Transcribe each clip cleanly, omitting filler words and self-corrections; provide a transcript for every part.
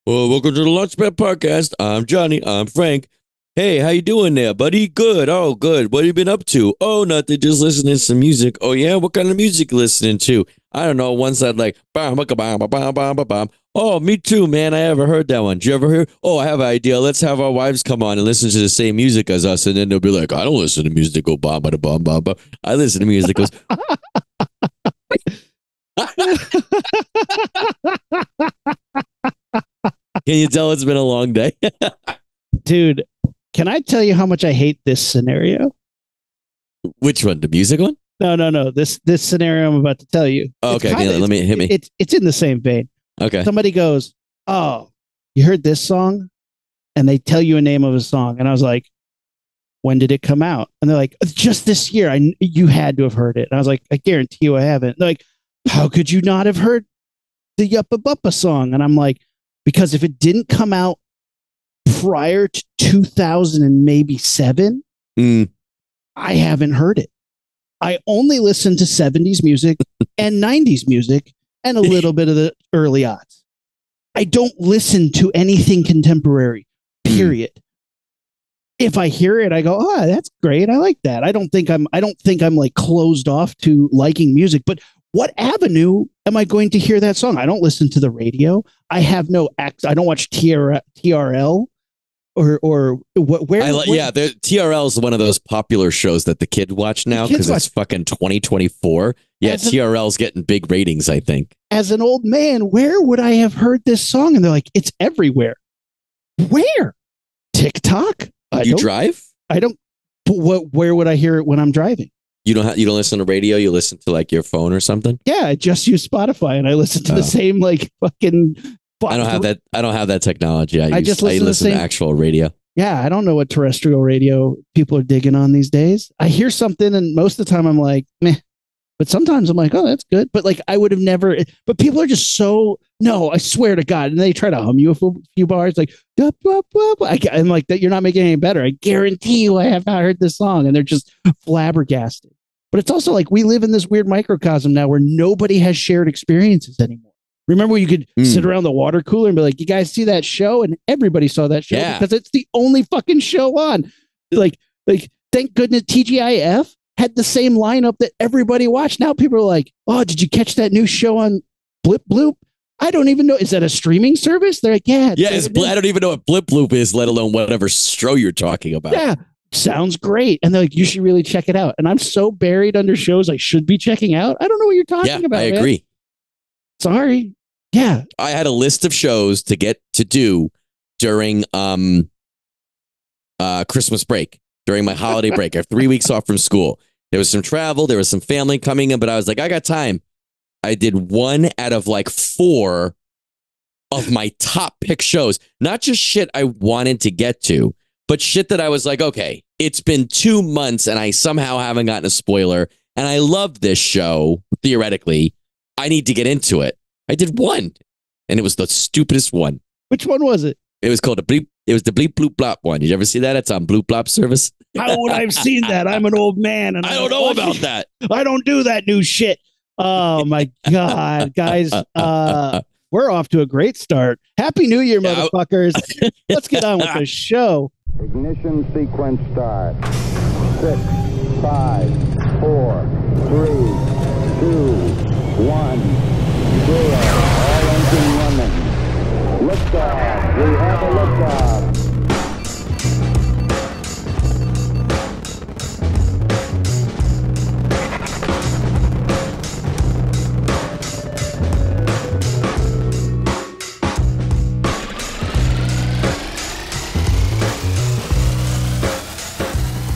Well, welcome to the Launchpad Podcast. I'm Johnny. I'm Frank. Hey, how you doing there, buddy? Good. Oh, good. What have you been up to? Oh, nothing. Just listening to some music. Oh, yeah? What kind of music you listening to? I don't know. One side like, bam, bam, bam, bam, bam, bam. Oh, me too, man. I ever heard that one. Did you ever hear? Oh, I have an idea. Let's have our wives come on and listen to the same music as us. And then they'll be like, I don't listen to music that go bam, bam, bam, bam, bam. I listen to music that goes. Can you tell it's been a long day? Dude, can I tell you how much I hate this scenario? Which one? The music one? No. This scenario I'm about to tell you. Oh, okay, let me hit me. It's in the same vein. Okay. Somebody goes, "Oh, you heard this song?" And they tell you a name of a song, and I was like, "When did it come out?" And they're like, "Just this year. You had to have heard it." And I was like, "I guarantee you, I haven't." And they're like, "How could you not have heard the Yuppa Buppa song?" And I'm like, because if it didn't come out prior to 2000 and maybe seven, I haven't heard it. I only listen to 70s music and 90s music and a little bit of the early aughts. I don't listen to anything contemporary, period. If I hear it, I go, "Oh, that's great. I like that." I don't think I'm like closed off to liking music, but what avenue am I going to hear that song? I don't listen to the radio. I have no I don't watch TRL or where. Yeah, TRL is one of those popular shows that the kid watch now because it's fucking 2024. Yeah, TRL's getting big ratings, I think. As an old man, where would I have heard this song? And they're like, "It's everywhere." Where? TikTok? You drive? I don't. Where would I hear it when I'm driving? You don't listen to radio. You listen to like your phone or something. Yeah, I just use Spotify and I listen to the same like fucking. I don't have that. I don't have that technology. I listen to actual radio. Yeah, I don't know what terrestrial radio people are digging on these days. I hear something and most of the time I'm like, meh. But sometimes I'm like, oh, that's good. But like, I would have never. But people are just so no. I swear to God, and they try to hum you a few bars like, I'm like that. You're not making it any better. I guarantee you, I have not heard this song, and they're just flabbergasted. But it's also like we live in this weird microcosm now where nobody has shared experiences anymore. Remember when you could sit around the water cooler and be like, "You guys see that show?" And everybody saw that show because it's the only fucking show on. Like, thank goodness TGIF had the same lineup that everybody watched. Now people are like, "Oh, did you catch that new show on Blip Bloop?" I don't even know. Is that a streaming service? They're like, yeah. I don't even know what Blip Bloop is, let alone whatever show you're talking about. Yeah, sounds great. And they're like, you should really check it out. And I'm so buried under shows I should be checking out. I don't know what you're talking about. I agree. Man. Sorry. Yeah. I had a list of shows to get to do during Christmas break, during my holiday break. I have 3 weeks off from school. There was some travel, there was some family coming in, but I was like, I got time. I did one out of like 4 of my top pick shows. Not just shit I wanted to get to, but shit that I was like, okay, it's been 2 months and I somehow haven't gotten a spoiler. And I love this show, theoretically. I need to get into it. I did one, and it was the stupidest one. Which one was it? It was called It was the Bleep Bloop Blop one. Did you ever see that? It's on Bloop Blop service. How would I have seen that? I'm an old man, and I don't know about that. I don't do that new shit. Oh my God, guys. We're off to a great start. Happy New Year, motherfuckers. Let's get on with the show. Ignition sequence start. 6, 5, 4, 3, 2, 1, 0. All engine running. Liftoff. We have a liftoff.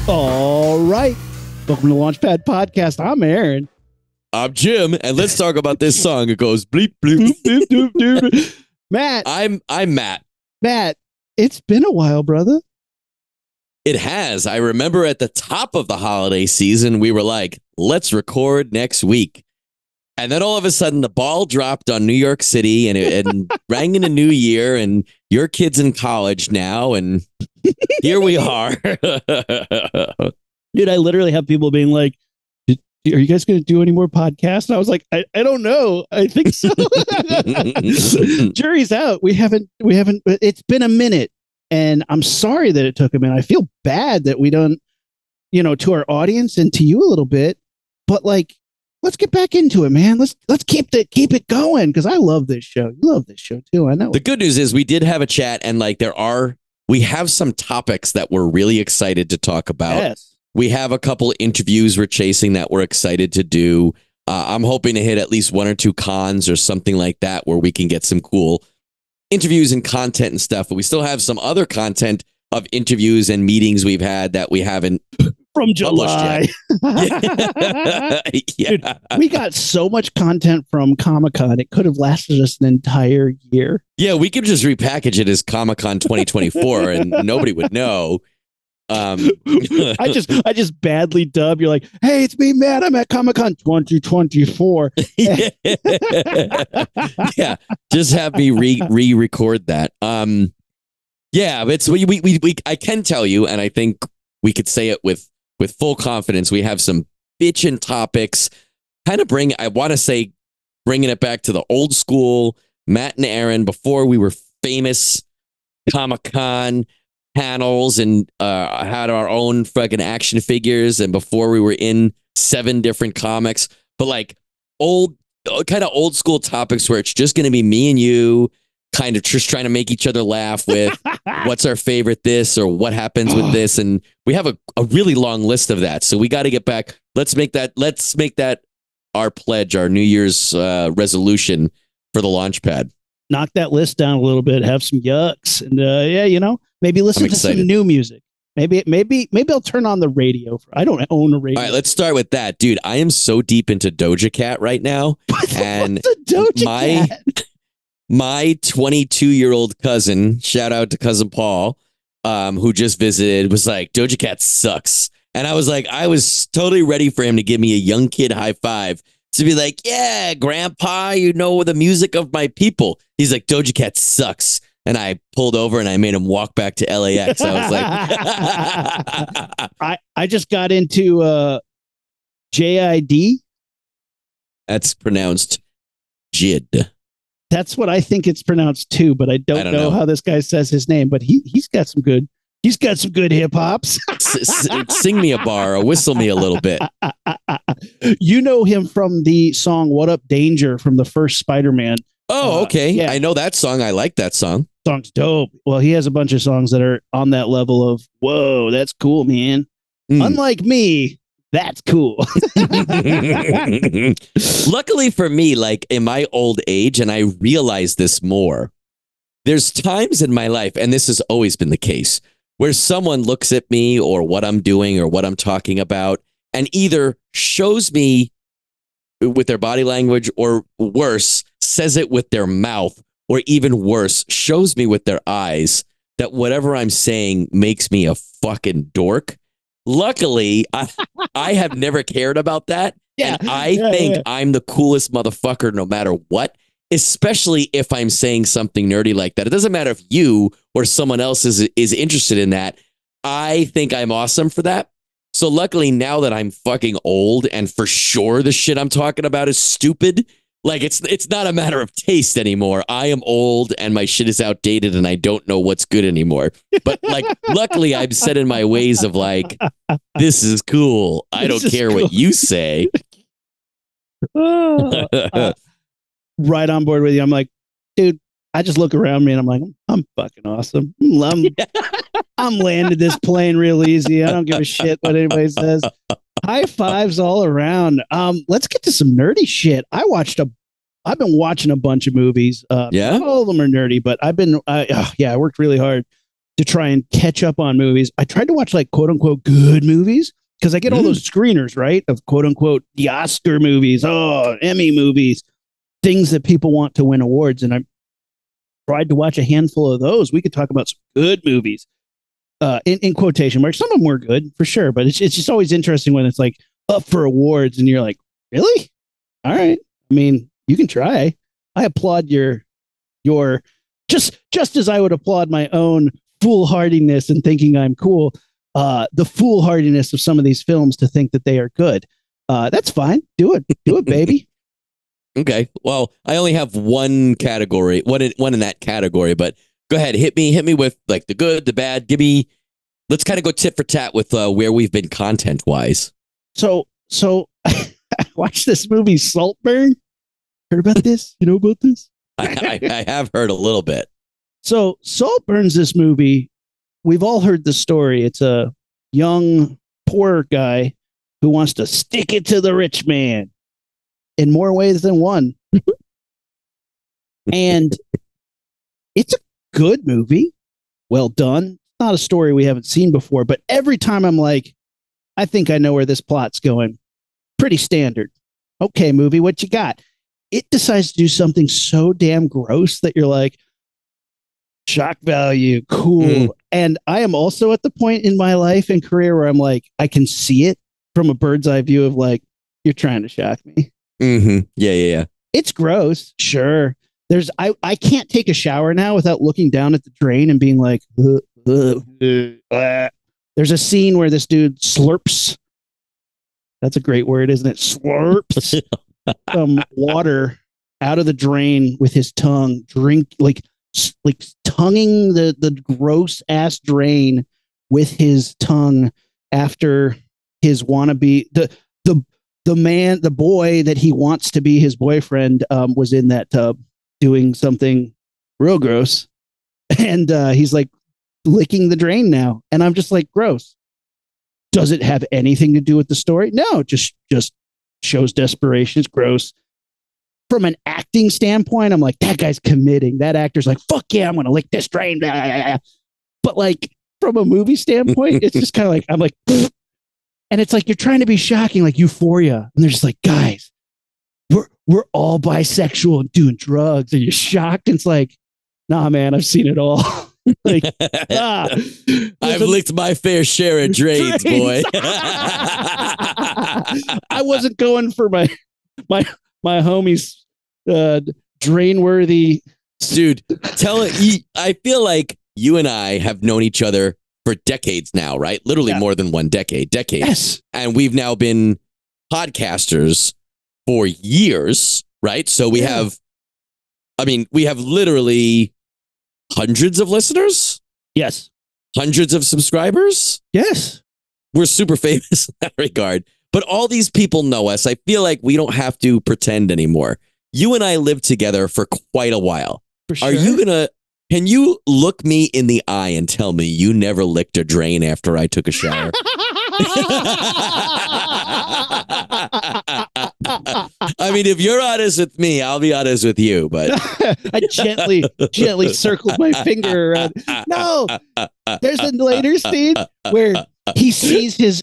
All right. Welcome to the Launchpad Podcast. I'm Aaron. I'm Jim, and let's talk about this song. It goes bleep bloop doop doop doop. Matt. I'm Matt. Matt, it's been a while, brother. It has. I remember at the top of the holiday season, we were like, let's record next week. And then all of a sudden, the ball dropped on New York City and it rang in a new year. And your kid's in college now. And here we are. Dude, I literally have people being like, are you guys going to do any more podcasts? And I was like, I don't know. I think so. Jury's out. We haven't, it's been a minute, and I'm sorry that it took a minute. I feel bad that we don't, to our audience and to you a little bit, but like, let's get back into it, man. Let's keep it going, because I love this show. You love this show too. I know. The good news is we did have a chat, and like we have some topics that we're really excited to talk about. Yes. We have a couple interviews we're chasing that we're excited to do. I'm hoping to hit at least 1 or 2 cons or something like that where we can get some cool interviews and content and stuff. But we still have some other content of interviews and meetings we've had that we haven't from July. Yeah. Dude, we got so much content from Comic-Con. It could have lasted us an entire year. Yeah, we could just repackage it as Comic-Con 2024 and nobody would know. I just badly dub. You're like, hey, it's me, Matt. I'm at Comic-Con 2024. Yeah, just have me re-record that. Yeah, but it's we I can tell you, and I think we could say it with full confidence. We have some bitchin' topics. Kind of bringing it back to the old school Matt and Aaron before we were famous Comic-Con panels and had our own fucking action figures, and before we were in 7 different comics, but like old school topics where it's just going to be me and you kind of just trying to make each other laugh with what's our favorite this or what happens with this. And we have a really long list of that. So we got to get back. Let's make that our pledge, our New Year's resolution for the launch pad. Knock that list down a little bit, have some yucks, and maybe listen to some new music. Maybe I'll turn on the radio. I don't own a radio. All right, let's start with that, dude. I am so deep into Doja Cat right now, and my 22-year-old cousin, shout out to cousin Paul, who just visited, was like, Doja Cat sucks, and I was totally ready for him to give me a young kid high five. To be like, yeah, grandpa, the music of my people. He's like, Doja Cat sucks. And I pulled over and I made him walk back to LAX. I was like, I just got into JID. That's pronounced Jid. That's what I think it's pronounced too, but I don't know how this guy says his name, but he's got some good hip hops. Sing me a bar or whistle me a little bit. You know him from the song What Up Danger from the first Spider-Man. Oh, okay. Yeah. I know that song. I like that song. Song's dope. Well, he has a bunch of songs that are on that level of, whoa, that's cool, man. Unlike me, that's cool. Luckily for me, like in my old age, and I realize this more, there's times in my life, and this has always been the case, where someone looks at me or what I'm doing or what I'm talking about and either shows me with their body language or worse, says it with their mouth, or even worse, shows me with their eyes that whatever I'm saying makes me a fucking dork. Luckily, I have never cared about that. Yeah. And I think I'm the coolest motherfucker no matter what, especially if I'm saying something nerdy like that. It doesn't matter if you or someone else is interested in that. I think I'm awesome for that. So luckily, now that I'm fucking old and for sure the shit I'm talking about is stupid, like it's not a matter of taste anymore. I am old and my shit is outdated and I don't know what's good anymore. But like, luckily I'm set in my ways of like, this is cool. I don't care what you say. Right on board with you. I'm like, dude, I just look around me and I'm like, I'm fucking awesome. I'm landed this plane real easy. I don't give a shit what anybody says. High fives all around. Let's get to some nerdy shit. I've been watching a bunch of movies. Yeah, not all of them are nerdy, but I worked really hard to try and catch up on movies. I tried to watch like quote unquote good movies because I get all those screeners, right? Of quote unquote the Oscar movies, Emmy movies, things that people want to win awards. And I tried to watch a handful of those. We could talk about some good movies. In quotation marks, some of them were good for sure, but it's just always interesting when it's like up for awards and you're like, really? All right. I mean, you can try. I applaud your just as I would applaud my own foolhardiness and thinking I'm cool, the foolhardiness of some of these films to think that they are good. That's fine. Do it, baby. Okay. Well, I only have one category, one in that category, but go ahead. Hit me with like the good, the bad. Let's kind of go tit for tat with where we've been content wise. So I watched this movie Saltburn. Heard about this? You know about this? I have heard a little bit. So Saltburn's this movie. We've all heard the story. It's a young, poor guy who wants to stick it to the rich man in more ways than one. And it's a good movie. Well done. Not a story we haven't seen before, but every time I'm like, I think I know where this plot's going. Pretty standard. Okay, movie, what you got? It decides to do something so damn gross that you're like, shock value, cool. And I am also at the point in my life and career where I'm like, I can see it from a bird's eye view of like, you're trying to shock me. Mm-hmm. Yeah. It's gross. Sure. I can't take a shower now without looking down at the drain and being like, there's a scene where this dude slurps. That's a great word, isn't it? Slurps water out of the drain with his tongue, like tonguing the gross ass drain with his tongue after his wannabe, the boy that he wants to be his boyfriend was in that tub doing something real gross. And he's like licking the drain now. And I'm just like, gross. Does it have anything to do with the story? No, just shows desperation. It's gross. From an acting standpoint, I'm like, that guy's committing. That actor's like, fuck yeah, I'm going to lick this drain. But like from a movie standpoint, it's just kind of like, I'm like, pfft. And it's like, you're trying to be shocking, like Euphoria. And they're just like, guys, we're all bisexual and doing drugs. And you're shocked. And it's like, nah, man, I've seen it all. Like, I've licked my fair share of drains, boy. I wasn't going for my homie's drain-worthy. Dude, I feel like you and I have known each other for decades now, right? Literally more than one decade. Yes. And we've now been podcasters for years, right? So we have literally hundreds of listeners. Yes. Hundreds of subscribers. Yes. We're super famous in that regard. But all these people know us. I feel like we don't have to pretend anymore. You and I lived together for quite a while. For sure. Can you look me in the eye and tell me you never licked a drain after I took a shower? I mean, if you're honest with me, I'll be honest with you, but I gently circled my finger around. No, there's a later scene where he sees his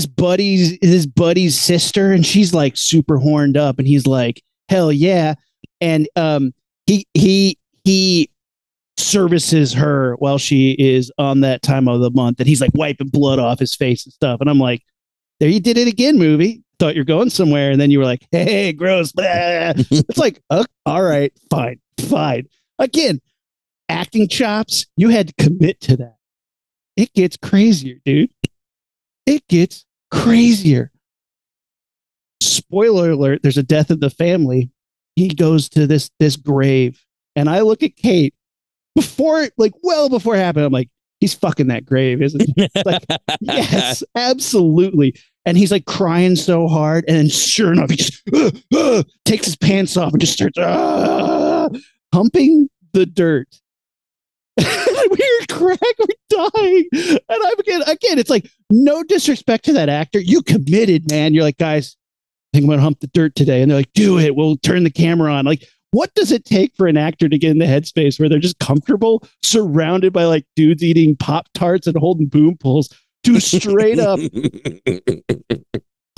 buddy's sister, and she's like super horned up, and he's like, hell yeah. And he services her while she is on that time of the month, and he's like wiping blood off his face and stuff. And I'm like, there, you did it again, movie. Thought you're going somewhere, and then you were like, hey, gross. It's like, all right, fine. Again, acting chops, you had to commit to that. It gets crazier, dude. It gets crazier. Spoiler alert, there's a death in the family. He goes to this grave, and I look at Kate before it happened. I'm like, he's fucking that grave, isn't he? Like, yes, absolutely. And he's like crying so hard, and then sure enough, he just takes his pants off and just starts humping the dirt. We're dying. And I'm again, it's like, no disrespect to that actor. You committed, man. You're like, guys, I think I'm gonna hump the dirt today. And they're like, do it. We'll turn the camera on. Like, what does it take for an actor to get in the headspace where they're just comfortable, surrounded by like dudes eating Pop-Tarts and holding boom pulls, to straight up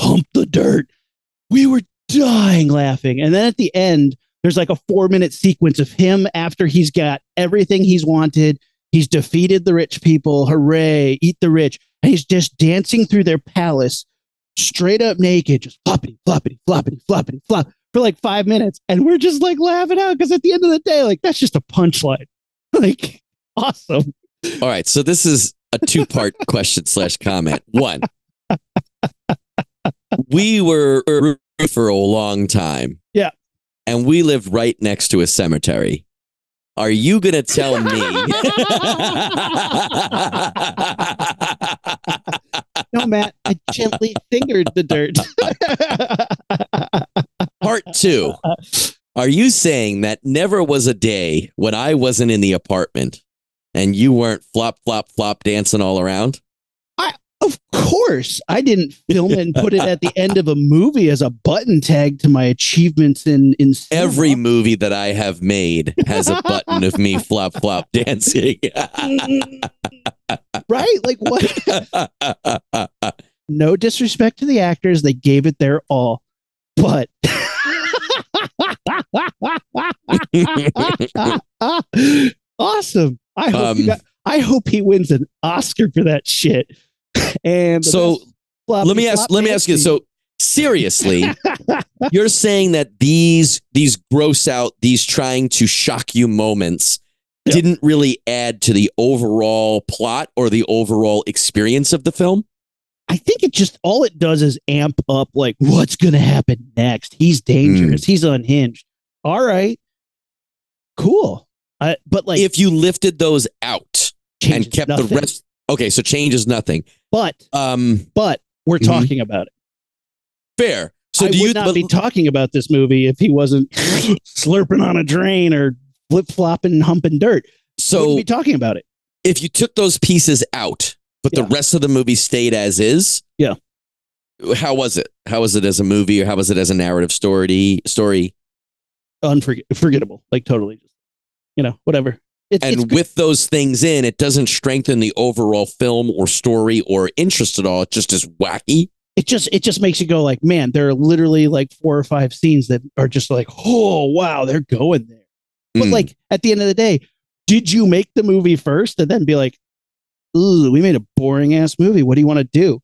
hump the dirt? We were dying laughing. And then at the end, there's like a 4-minute sequence of him after he's got everything he's wanted. He's defeated the rich people. Hooray, eat the rich. And he's just dancing through their palace, straight up naked, just floppity, floppity, floppity, floppity, flop for like 5 minutes. And we're just like laughing out because at the end of the day, like, that's just a punchline. Like, awesome. All right. So this is a 2-part question / comment. 1, We were for a long time. Yeah. And we lived right next to a cemetery. Are you going to tell me? No, Matt, I gently fingered the dirt. Part 2. Are you saying that never was a day when I wasn't in the apartment and you weren't flop, flop, flop dancing all around? Of course, I didn't film it and put it at the end of a movie as a button tag to my achievements in cinema. Every movie that I have made has a button of me flop, flop dancing. Right? Like what? No disrespect to the actors. They gave it their all. But awesome. I hope he wins an Oscar for that shit. And so let me ask you. So seriously, you're saying that these gross out, these trying to shock you moments didn't really add to the overall plot or the overall experience of the film? I think it just, all it does is amp up like what's going to happen next. He's dangerous. He's unhinged. All right, cool. But like, if you lifted those out and kept the rest, okay, so changes nothing. But we're talking about it. Fair. So I would not be talking about this movie if he wasn't slurping on a drain or flip flopping and humping dirt. So wouldn't be talking about it. If you took those pieces out, but the rest of the movie stayed as is. Yeah. How was it? How was it as a movie, or how was it as a narrative story? Unforgettable. Like totally. Whatever. And with those things in, it doesn't strengthen the overall film or story or interest at all. It just is wacky. It just makes you go like, man, there are literally like 4 or 5 scenes that are just like, oh, wow, they're going there. But like at the end of the day, did you make the movie first and then be like, ooh, we made a boring ass movie. What do you want to do?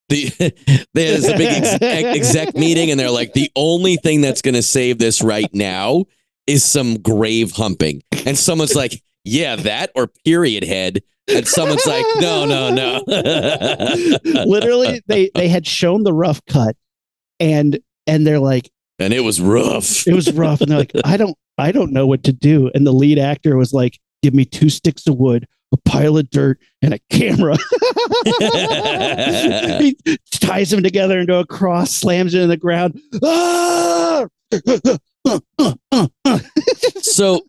There's a big exec meeting and they're like, the only thing that's going to save this right now is some grave humping. And someone's like, yeah, that or period head. And someone's like, no. Literally, they had shown the rough cut and they're like, and it was rough. It was rough. And they're like, I don't know what to do. And the lead actor was like, give me 2 sticks of wood, a pile of dirt, and a camera. He ties them together into a cross, slams it in the ground. Ah! So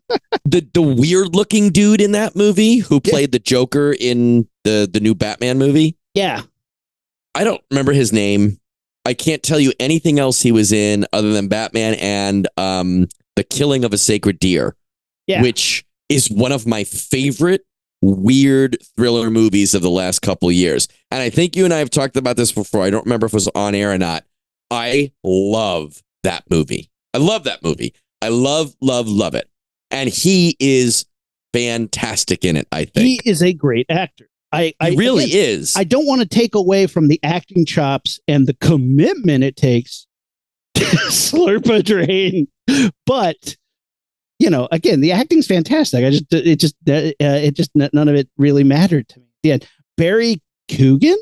the weird looking dude in that movie who played the Joker in the new Batman movie. Yeah. I don't remember his name. I can't tell you anything else he was in other than Batman and The Killing of a Sacred Deer, which is one of my favorite weird thriller movies of the last couple of years. And I think you and I have talked about this before. I don't remember if it was on air or not. I love that movie. I love that movie. I love it. And he is fantastic in it, I think. He is a great actor. He really is. I don't want to take away from the acting chops and the commitment it takes to slurp a drain. But, again, the acting's fantastic. It just none of it really mattered to me. Yeah. Barry Coogan?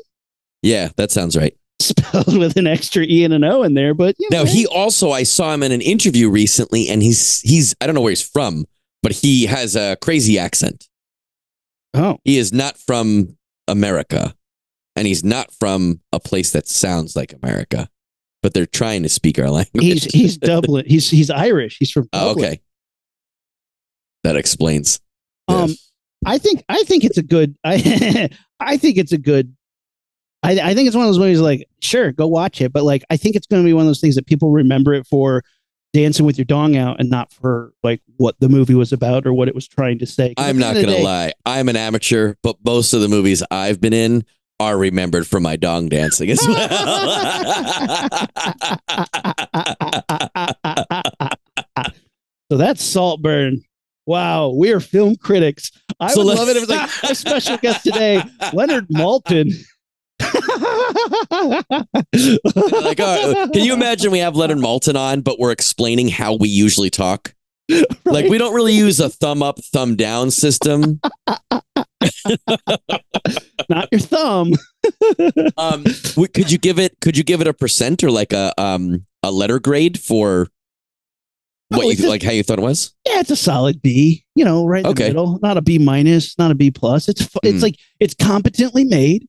Yeah, that sounds right. Spelled with an extra E and an O in there, but now he also, I saw him in an interview recently, and he's I don't know where he's from, but he has a crazy accent. Oh, he is not from America, and he's not from a place that sounds like America, but they're trying to speak our language. He's Dublin. He's Irish. He's from Dublin. Okay, that explains. I think it's a good. I think it's a good. I think it's one of those movies like, sure, go watch it. But like, I think it's going to be one of those things that people remember it for dancing with your dong out and not for like what the movie was about or what it was trying to say. I'm not going to lie. I'm an amateur, but most of the movies I've been in are remembered for my dong dancing as well. So that's Saltburn. Wow, we are film critics. I would love it if it was like a special guest today, Leonard Maltin. Like, can you imagine we have Leonard Maltin on, but we're explaining how we usually talk? Right. Like, we don't really use a thumb up, thumb down system. Not your thumb. Could you give it a percent or like a letter grade for what you like how you thought it was? Yeah, it's a solid B. Right in the middle. Not a B minus, not a B plus. It's like it's competently made,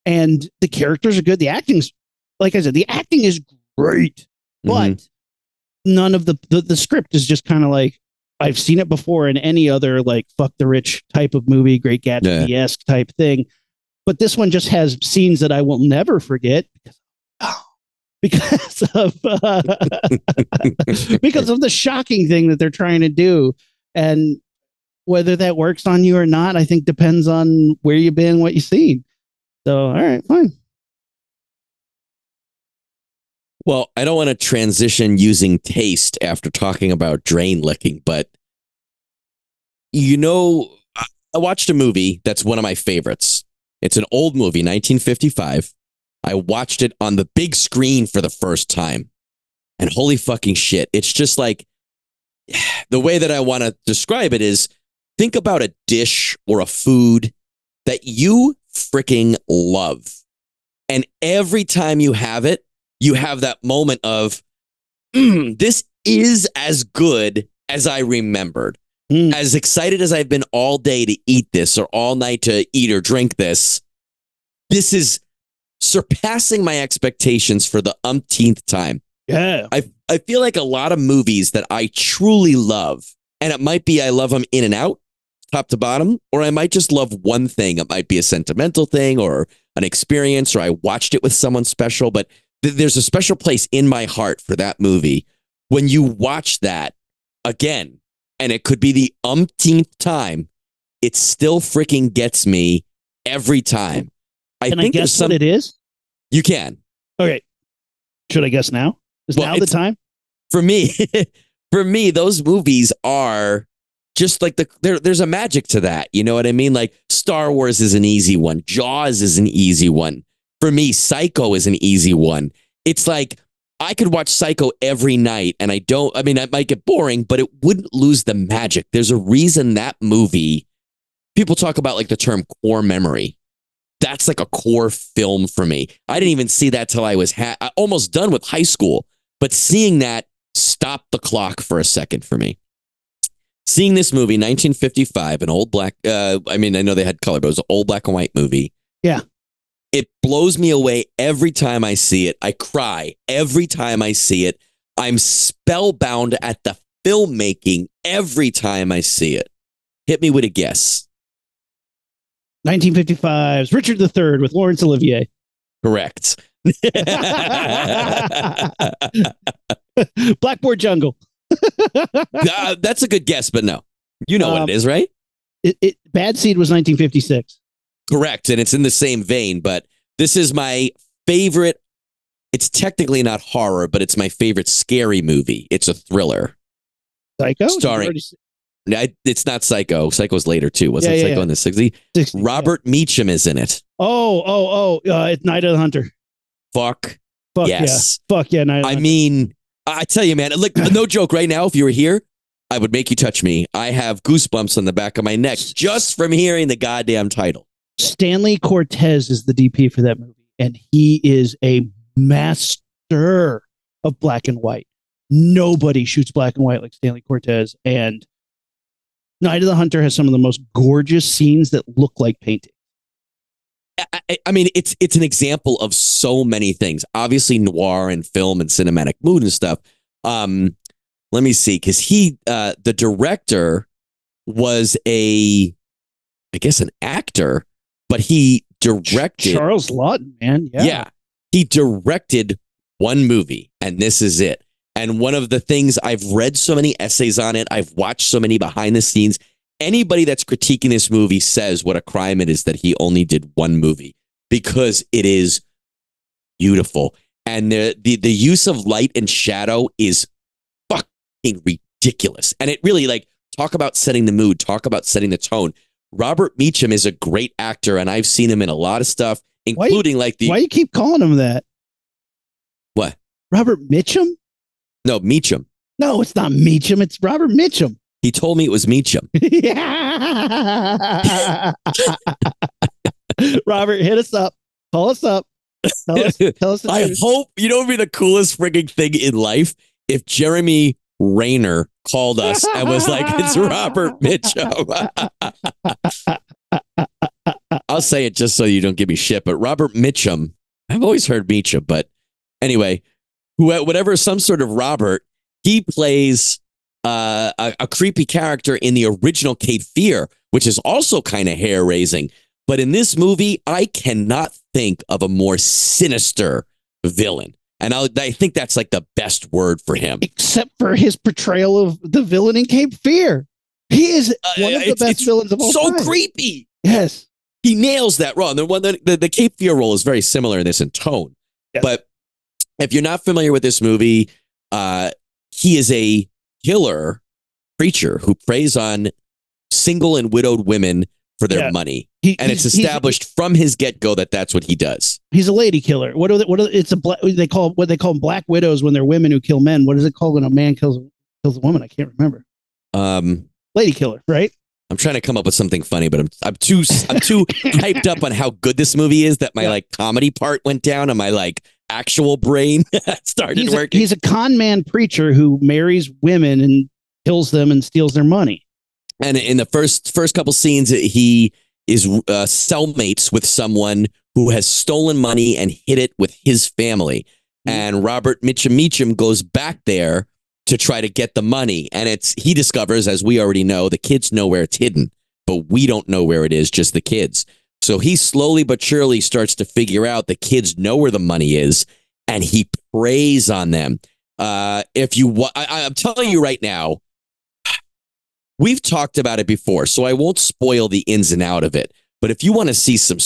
and the characters are good. The acting's, like I said, the acting is great, but none of the script is just kind of like, I've seen it before in any other like fuck the rich type of movie, Great Gatsby-esque type thing. But this one just has scenes that I will never forget because of because of the shocking thing that they're trying to do. And whether that works on you or not, I think depends on where you've been, what you've seen. So, all right, fine. Well, I don't want to transition using taste after talking about drain licking, but I watched a movie that's one of my favorites. It's an old movie, 1955. I watched it on the big screen for the first time. And holy fucking shit. It's just like, the way that I want to describe it is, think about a dish or a food that you freaking love. And every time you have it, you have that moment of, this is as good as I remembered. As excited as I've been all day to eat this or all night to eat or drink this, this is surpassing my expectations for the umpteenth time. Yeah. I feel like a lot of movies that I truly love, and it might be I love them in and out, top to bottom, or I might just love one thing. It might be a sentimental thing or an experience, or I watched it with someone special, but there's a special place in my heart for that movie. When you watch that again, and it could be the umpteenth time, it still freaking gets me every time. Can I guess what it is? You can. Okay. Should I guess now? Is now the time? For me, those movies are just like there's a magic to that. You know what I mean? Like Star Wars is an easy one. Jaws is an easy one. For me, Psycho is an easy one. It's like, I could watch Psycho every night and it might get boring, but it wouldn't lose the magic. There's a reason that movie, people talk about like the term core memory. That's like a core film for me. I didn't even see that till I was almost done with high school, but seeing that stopped the clock for a second for me. Seeing this movie, 1955, an old black, I know they had color, but it was an old black and white movie. Yeah. It blows me away every time I see it. I cry every time I see it. I'm spellbound at the filmmaking every time I see it. Hit me with a guess. 1955's Richard III with Laurence Olivier. Correct. Blackboard Jungle. That's a good guess, but no. You know what it is, right? Bad Seed was 1956. Correct, and it's in the same vein, but this is my favorite. It's technically not horror, but it's my favorite scary movie. It's a thriller. Psycho? Starring... It's not Psycho. Psycho's later, too. Wasn't Psycho in the 60s? Robert Meacham is in it. It's Night of the Hunter. Fuck yes. Yeah. Fuck yeah, Night of the Hunter. I mean, I tell you, man, look, no joke right now, if you were here, I would make you touch me. I have goosebumps on the back of my neck just from hearing the goddamn title. Stanley Cortez is the DP for that movie, and he is a master of black and white. Nobody shoots black and white like Stanley Cortez, and Night of the Hunter has some of the most gorgeous scenes that look like painting. I mean, it's an example of so many things. Obviously, noir and film and cinematic mood and stuff. Let me see, because the director was I guess an actor, but he directed Charles Lawton, man. Yeah, he directed one movie, and this is it. And one of the things, I've read so many essays on it, I've watched so many behind the scenes. Anybody that's critiquing this movie says what a crime it is that he only did one movie, because it is beautiful. And the use of light and shadow is fucking ridiculous. And it really, like, talk about setting the mood, talk about setting the tone. Robert Meacham is a great actor, and I've seen him in a lot of stuff, including why you keep calling him that? What? Robert Mitchum? No, Meacham. No, it's not Meacham. It's Robert Mitchum. He told me it was Meacham. Robert, hit us up. Call us up. Tell us the I truth. hope you know what would be the coolest freaking thing in life if Jeremy Rayner called us and was like, "It's Robert Mitchum." I'll say it just so you don't give me shit, but Robert Mitchum. I've always heard Mitchum, but anyway, whatever, some sort of Robert. He plays a creepy character in the original Cape Fear, which is also kind of hair raising. But in this movie, I cannot think of a more sinister villain. And I think that's like the best word for him. Except for his portrayal of the villain in Cape Fear. He is one of the best villains of all time. So creepy. Yes. He nails that role. The Cape Fear role is very similar in this in tone. Yes. But if you're not familiar with this movie, he is a killer preacher who preys on single and widowed women for their money. It's established from his get-go that that's what he does. He's a lady killer. They call them black widows when they're women who kill men. What is it called when a man kills a woman? I can't remember. Lady killer, right? I'm trying to come up with something funny, but I'm too hyped up on how good this movie is that my like comedy part went down and my like actual brain started working. He's a con man preacher who marries women and kills them and steals their money. And in the first couple scenes, he is cellmates with someone who has stolen money and hid it with his family. And Robert Mitchum goes back there to try to get the money. And he discovers, as we already know, the kids know where it's hidden, but we don't know where it is, just the kids. So he slowly but surely starts to figure out the kids know where the money is, and he preys on them. I'm telling you right now, we've talked about it before, so I won't spoil the ins and out of it. But if you want to see some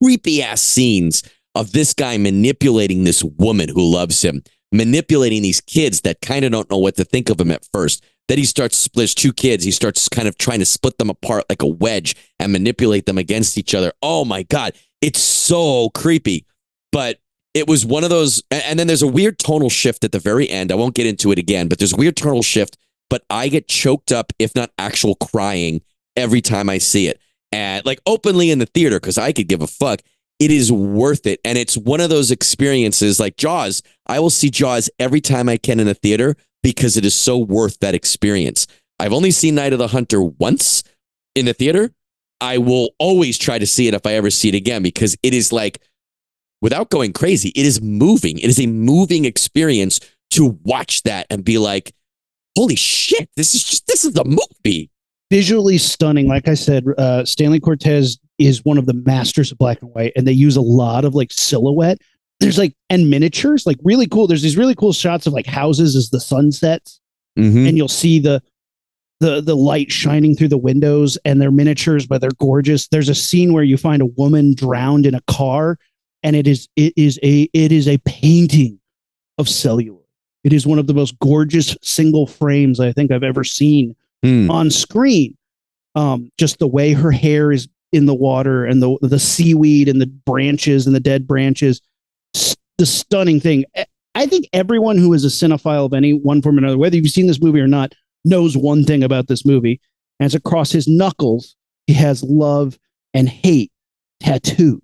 creepy ass scenes of this guy manipulating this woman who loves him, manipulating these kids that kind of don't know what to think of him at first, then he starts splits two kids. He starts kind of trying to split them apart like a wedge and manipulate them against each other. Oh my God, it's so creepy. But it was one of those, and then there's a weird tonal shift at the very end. I won't get into it again, but there's a weird tonal shift. But I get choked up, if not actual crying, every time I see it. And like openly in the theater, because I could give a fuck. It is worth it. And it's one of those experiences like Jaws. I will see Jaws every time I can in the theater because it is so worth that experience. I've only seen Night of the Hunter once in the theater. I will always try to see it if I ever see it again because it is like, without going crazy, it is moving. It is a moving experience to watch that and be like, holy shit, this is a movie. Visually stunning. Like I said, Stanley Cortez is one of the masters of black and white, and they use a lot of like silhouette. There's like, and miniatures, like really cool. There's these really cool shots of like houses as the sun sets, and you'll see the light shining through the windows, and they're miniatures, but they're gorgeous. There's a scene where you find a woman drowned in a car, and it is a painting of celluloid. It is one of the most gorgeous single frames I think I've ever seen on screen. Just the way her hair is in the water and the seaweed and the branches and the dead branches. The stunning thing. I think everyone who is a cinephile of any one form or another, whether you've seen this movie or not, knows one thing about this movie. And it's across his knuckles. He has love and hate tattooed.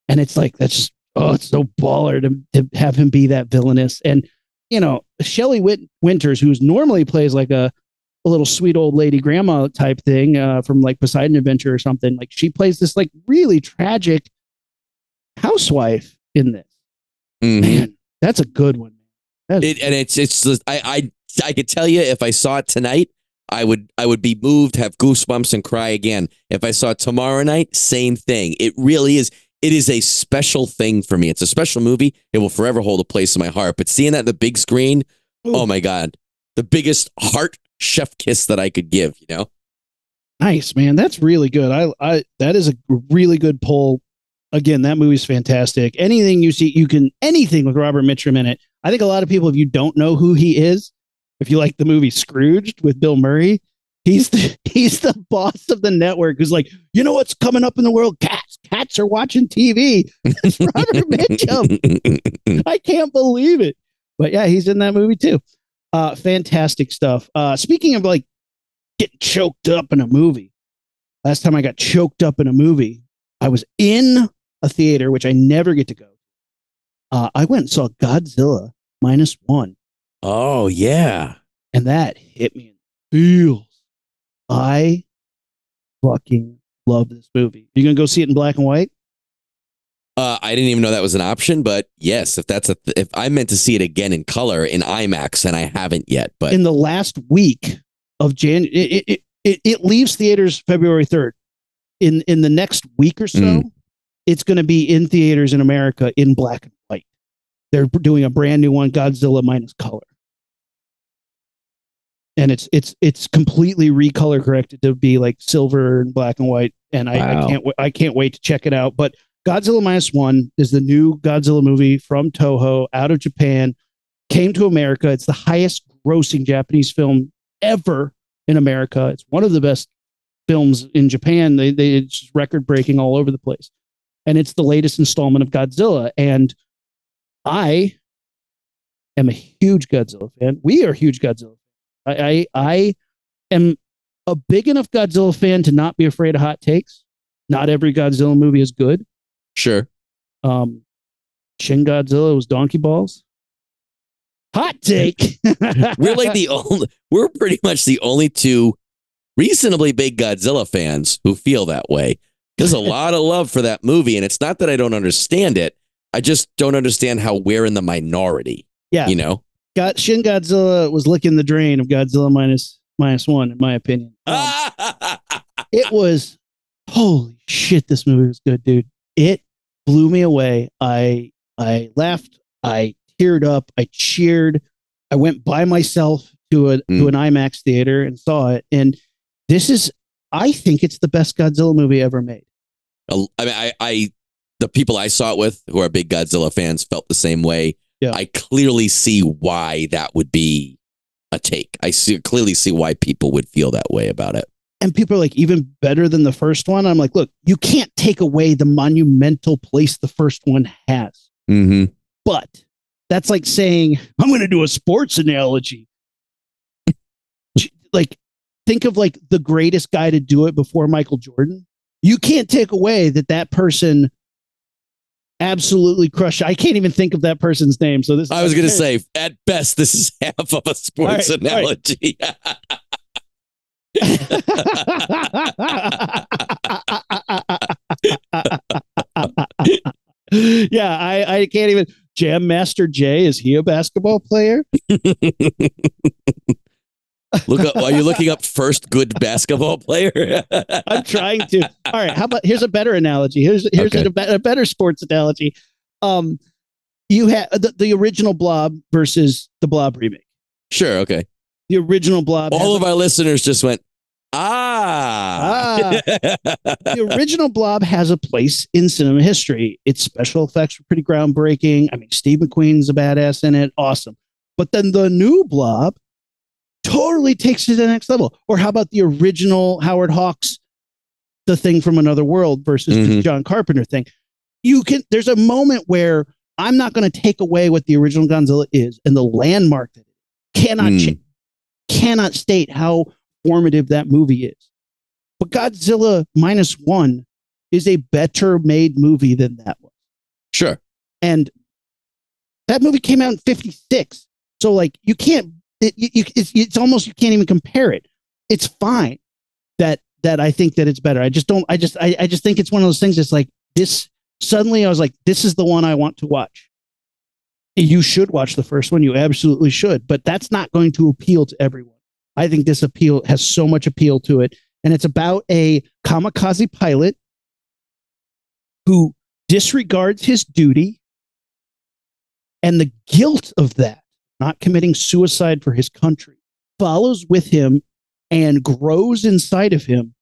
And it's like, it's so baller to have him be that villainous. And you know, Shelley Winters, who's normally plays like a little sweet old lady grandma type thing from like Poseidon Adventure or something. Like she plays this like really tragic housewife in this. Man, that's a good one. I could tell you if I saw it tonight, I would be moved, have goosebumps, and cry again. If I saw it tomorrow night, same thing. It really is. It is a special thing for me. It's a special movie. It will forever hold a place in my heart. But seeing that on the big screen, oh my God, the biggest heart chef kiss that I could give, you know? Nice, man. That's really good. That is a really good pull. Again, that movie's fantastic. Anything you see, anything with Robert Mitchum in it. I think a lot of people, if you don't know who he is, if you like the movie Scrooged with Bill Murray, he's the boss of the network who's like, you know what's coming up in the world? Cats are watching TV. It's Robert Mitchum. I can't believe it. But yeah, he's in that movie too. Fantastic stuff. Speaking of like getting choked up in a movie, last time I got choked up in a movie, I was in a theater, which I never get to go. I went and saw Godzilla -1. Oh, yeah. And that hit me in the feels. I fucking love this movie. You gonna go see it in black and white? I didn't even know that was an option, but yes, if I meant to see it again in color in IMAX, and I haven't yet, but in the last week of January, it leaves theaters February 3rd. In the next week or so, it's going to be in theaters in America in black and white. They're doing a brand new one, Godzilla -color. And it's completely recolor corrected to be like silver and black and white. And I can't wait to check it out. But Godzilla -1 is the new Godzilla movie from Toho out of Japan, came to America. It's the highest grossing Japanese film ever in America. It's one of the best films in Japan. It's record breaking all over the place. And it's the latest installment of Godzilla. And I am a huge Godzilla fan. We are huge Godzilla fans. I am a big enough Godzilla fan to not be afraid of hot takes. Not every Godzilla movie is good. Sure. Shin Godzilla was donkey balls. Hot take. We're pretty much the only two reasonably big Godzilla fans who feel that way. There's a lot of love for that movie, and it's not that I don't understand it. I just don't understand how we're in the minority. Yeah. You know? Shin Godzilla was licking the drain of Godzilla -1, in my opinion. It was, holy shit, this movie was good, dude. It blew me away. I laughed. I teared up. I cheered. I went by myself to an IMAX theater and saw it. And I think it's the best Godzilla movie ever made. I mean, the people I saw it with who are big Godzilla fans felt the same way. Yeah. I clearly see why that would be a take. Clearly see why people would feel that way about it. And people are like, even better than the first one. I'm like, look, you can't take away the monumental place the first one has. Mm-hmm. But that's like saying, I'm going to do a sports analogy. Like, think of like the greatest guy to do it before Michael Jordan. You can't take away that person absolutely crushed. I can't even think of that person's name. So I was going to say, at best, this is half of a sports analogy. Yeah, I can't even. Jam Master Jay, is he a basketball player? Are you looking up first good basketball player? I'm trying to. All right, how about here's a better analogy. Here's okay. a better sports analogy. You have the original Blob versus the Blob remake. Sure, okay. The original Blob. All of our listeners just went, The original Blob has a place in cinema history. Its special effects were pretty groundbreaking. I mean, Steve McQueen's a badass in it. Awesome. But then the new Blob totally takes it to the next level. Or how about the original Howard Hawks, The Thing from Another World versus the John Carpenter thing? There's a moment where I'm not going to take away what the original Godzilla is and the landmark that it cannot state how formative that movie is. But Godzilla -1 is a better made movie than that one. Sure. And that movie came out in 1956. So like you can't, it's almost, you can't even compare it. It's fine that I think that it's better. I just think it's one of those things that's like this. Suddenly I was like, this is the one I want to watch. You should watch the first one. You absolutely should, but that's not going to appeal to everyone. I think this has so much appeal to it. And it's about a kamikaze pilot who disregards his duty, and the guilt of that, not committing suicide for his country, follows with him and grows inside of him.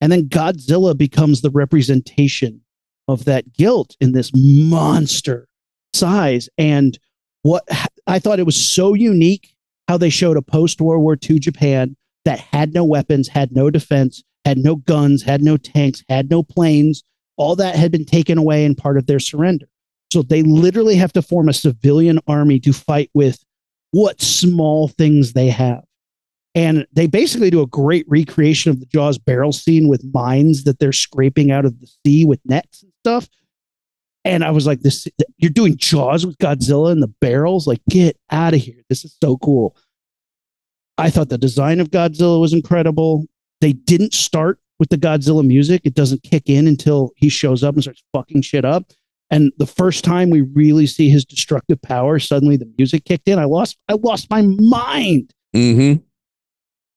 And then Godzilla becomes the representation of that guilt in this monster size. And what I thought it was so unique how they showed a post-World War II Japan that had no weapons, had no defense, had no guns, had no tanks, had no planes. All that had been taken away in part of their surrender. So they literally have to form a civilian army to fight with what small things they have. And they basically do a great recreation of the Jaws barrel scene with mines that they're scraping out of the sea with nets and stuff. And I was like, this, you're doing Jaws with Godzilla and the barrels? Like, get out of here. This is so cool. I thought the design of Godzilla was incredible. They didn't start with the Godzilla music. It doesn't kick in until he shows up and starts fucking shit up. And the first time we really see his destructive power, suddenly the music kicked in. I lost my mind. Mm-hmm.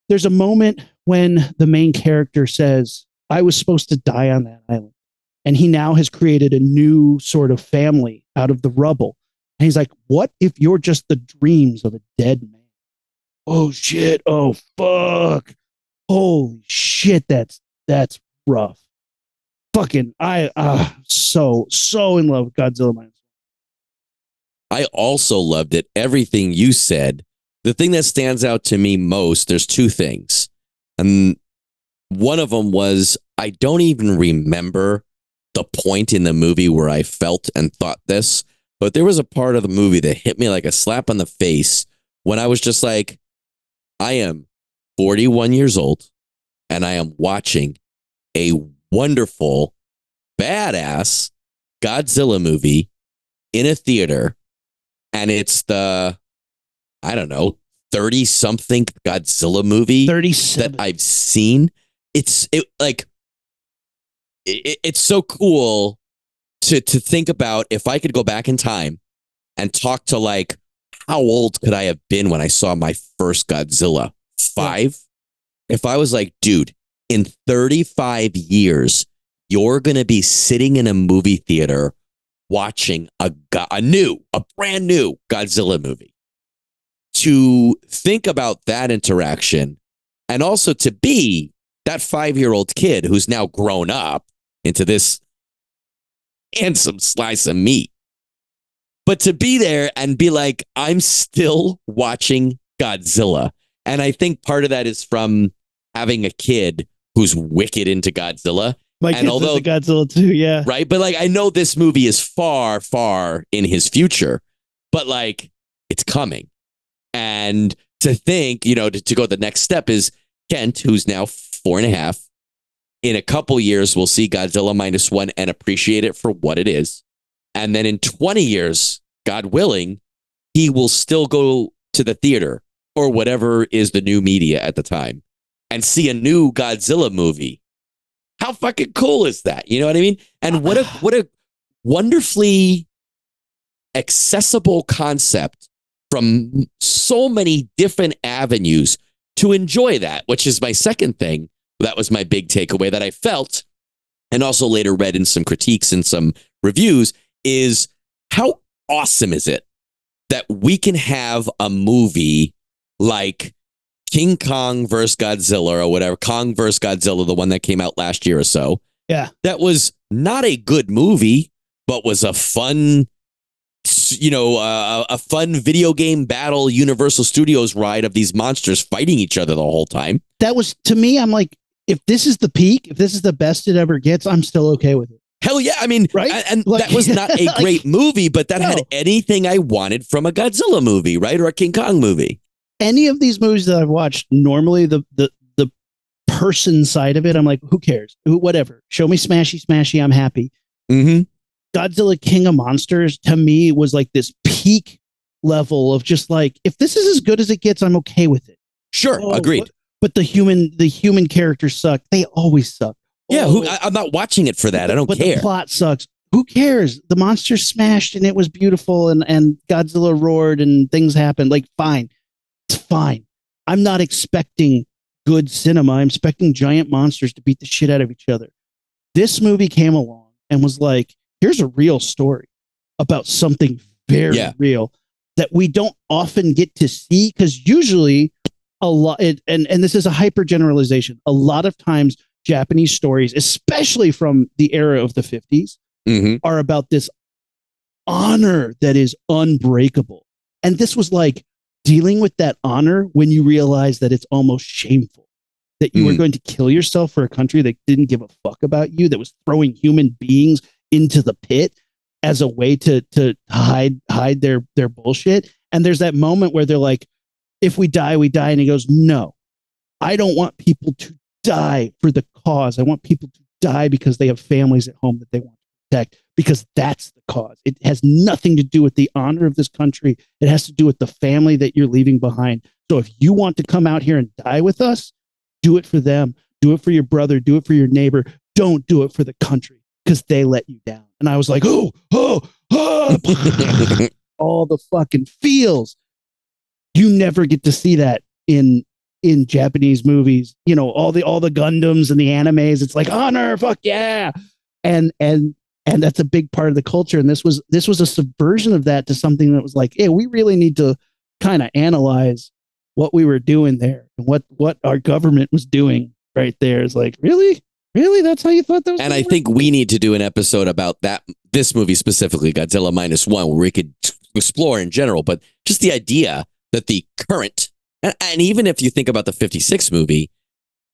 There's a moment when the main character says, I was supposed to die on that island. And he now has created a new sort of family out of the rubble. And he's like, what if you're just the dreams of a dead man? Oh shit. Oh fuck. Holy shit. That's rough. Fucking so in love with Godzilla minus one. I also loved it. Everything you said. The thing that stands out to me most, there's two things. And one of them was, I don't even remember the point in the movie where I felt and thought this, but there was a part of the movie that hit me like a slap on the face when I was just like, I am 41 years old and I am watching a wonderful, badass Godzilla movie in a theater. And it's the, I don't know, 30-something Godzilla movie 37 that I've seen. It's so cool to think about if I could go back in time and talk to like, how old could I have been when I saw my first Godzilla? 5? Yeah. If I was like, dude, in 35 years, you're going to be sitting in a movie theater watching a brand new Godzilla movie. To think about that interaction and also to be that 5-year-old kid who's now grown up into this handsome slice of meat. But to be there and be like, I'm still watching Godzilla. And I think part of that is from having a kid who's wicked into Godzilla. My kid's into Godzilla too, yeah. Right? But like, I know this movie is far, far in his future, but like, it's coming. And to think, to go the next step is Kent, who's now 4.5. In a couple years, we'll see Godzilla minus one and appreciate it for what it is. And then in 20 years, God willing, he will still go to the theater or whatever is the new media at the time and see a new Godzilla movie. How fucking cool is that? You know what I mean? And what a wonderfully accessible concept from so many different avenues to enjoy that, which is my second thing. That was my big takeaway that I felt and also later read in some critiques and some reviews is how awesome is it that we can have a movie like King Kong versus Godzilla or whatever, Kong versus Godzilla, the one that came out last year or so. Yeah. That was not a good movie, but was a fun, a fun video game battle Universal Studios ride of these monsters fighting each other the whole time. That was, to me, I'm like, if this is the peak, if this is the best it ever gets, I'm still okay with it. Hell yeah. I mean, right? And like, that was not a great movie, but that had anything I wanted from a Godzilla movie, right? Or a King Kong movie. Any of these movies that I've watched, normally the person side of it, I'm like, who cares? Whatever. Show me smashy, I'm happy. Mm-hmm. Godzilla King of Monsters, to me, was like this peak level of just like, if this is as good as it gets, I'm okay with it. Sure, agreed. But the human characters suck. They always suck. Yeah, I'm not watching it for that. I don't care. The plot sucks. Who cares? The monster smashed and it was beautiful and Godzilla roared and things happened. Like, fine. It's fine. I'm not expecting good cinema. I'm expecting giant monsters to beat the shit out of each other. This movie came along and was like, here's a real story about something very real that we don't often get to see, because usually a lot, and this is a hyper generalization, a lot of times Japanese stories, especially from the era of the 50s, are about this honor that is unbreakable. And this was like dealing with that honor when you realize that it's almost shameful that you were going to kill yourself for a country that didn't give a fuck about you, that was throwing human beings into the pit as a way to hide their bullshit. And there's that moment where they're like, if we die, we die. And he goes, no, I don't want people to die for the cause. I want people to die because they have families at home that they want to protect. because that's the cause. It has nothing to do with the honor of this country. It has to do with the family that you're leaving behind. So if you want to come out here and die with us, do it for them. Do it for your brother. Do it for your neighbor. Don't do it for the country because they let you down. And I was like, oh, all the fucking feels. You never get to see that in Japanese movies. You know, all the Gundams and the animes. It's like honor, fuck yeah, and that's a big part of the culture. And this was a subversion of that to something that was like, hey, we really need to kind of analyze what we were doing there and what our government was doing right there. Is like, really, that's how you thought that was. And I think we need to do an episode about this movie specifically, Godzilla -1, where we could explore in general, but just the idea that the current, and even if you think about the 56 movie,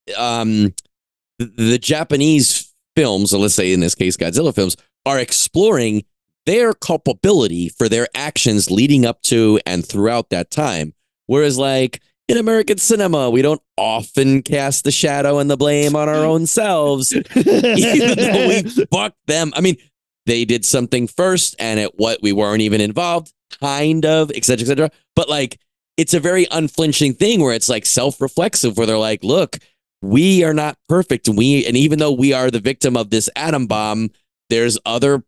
the Japanese films, or let's say in this case Godzilla films, are exploring their culpability for their actions leading up to and throughout that time. Whereas like in American cinema, we don't often cast the shadow and the blame on our own selves, even though we fucked them. I mean, they did something first and we weren't even involved, kind of, et cetera, et cetera. But like, it's a very unflinching thing where it's like self-reflexive, where they're like, look, we are not perfect. And even though we are the victim of this atom bomb, there's other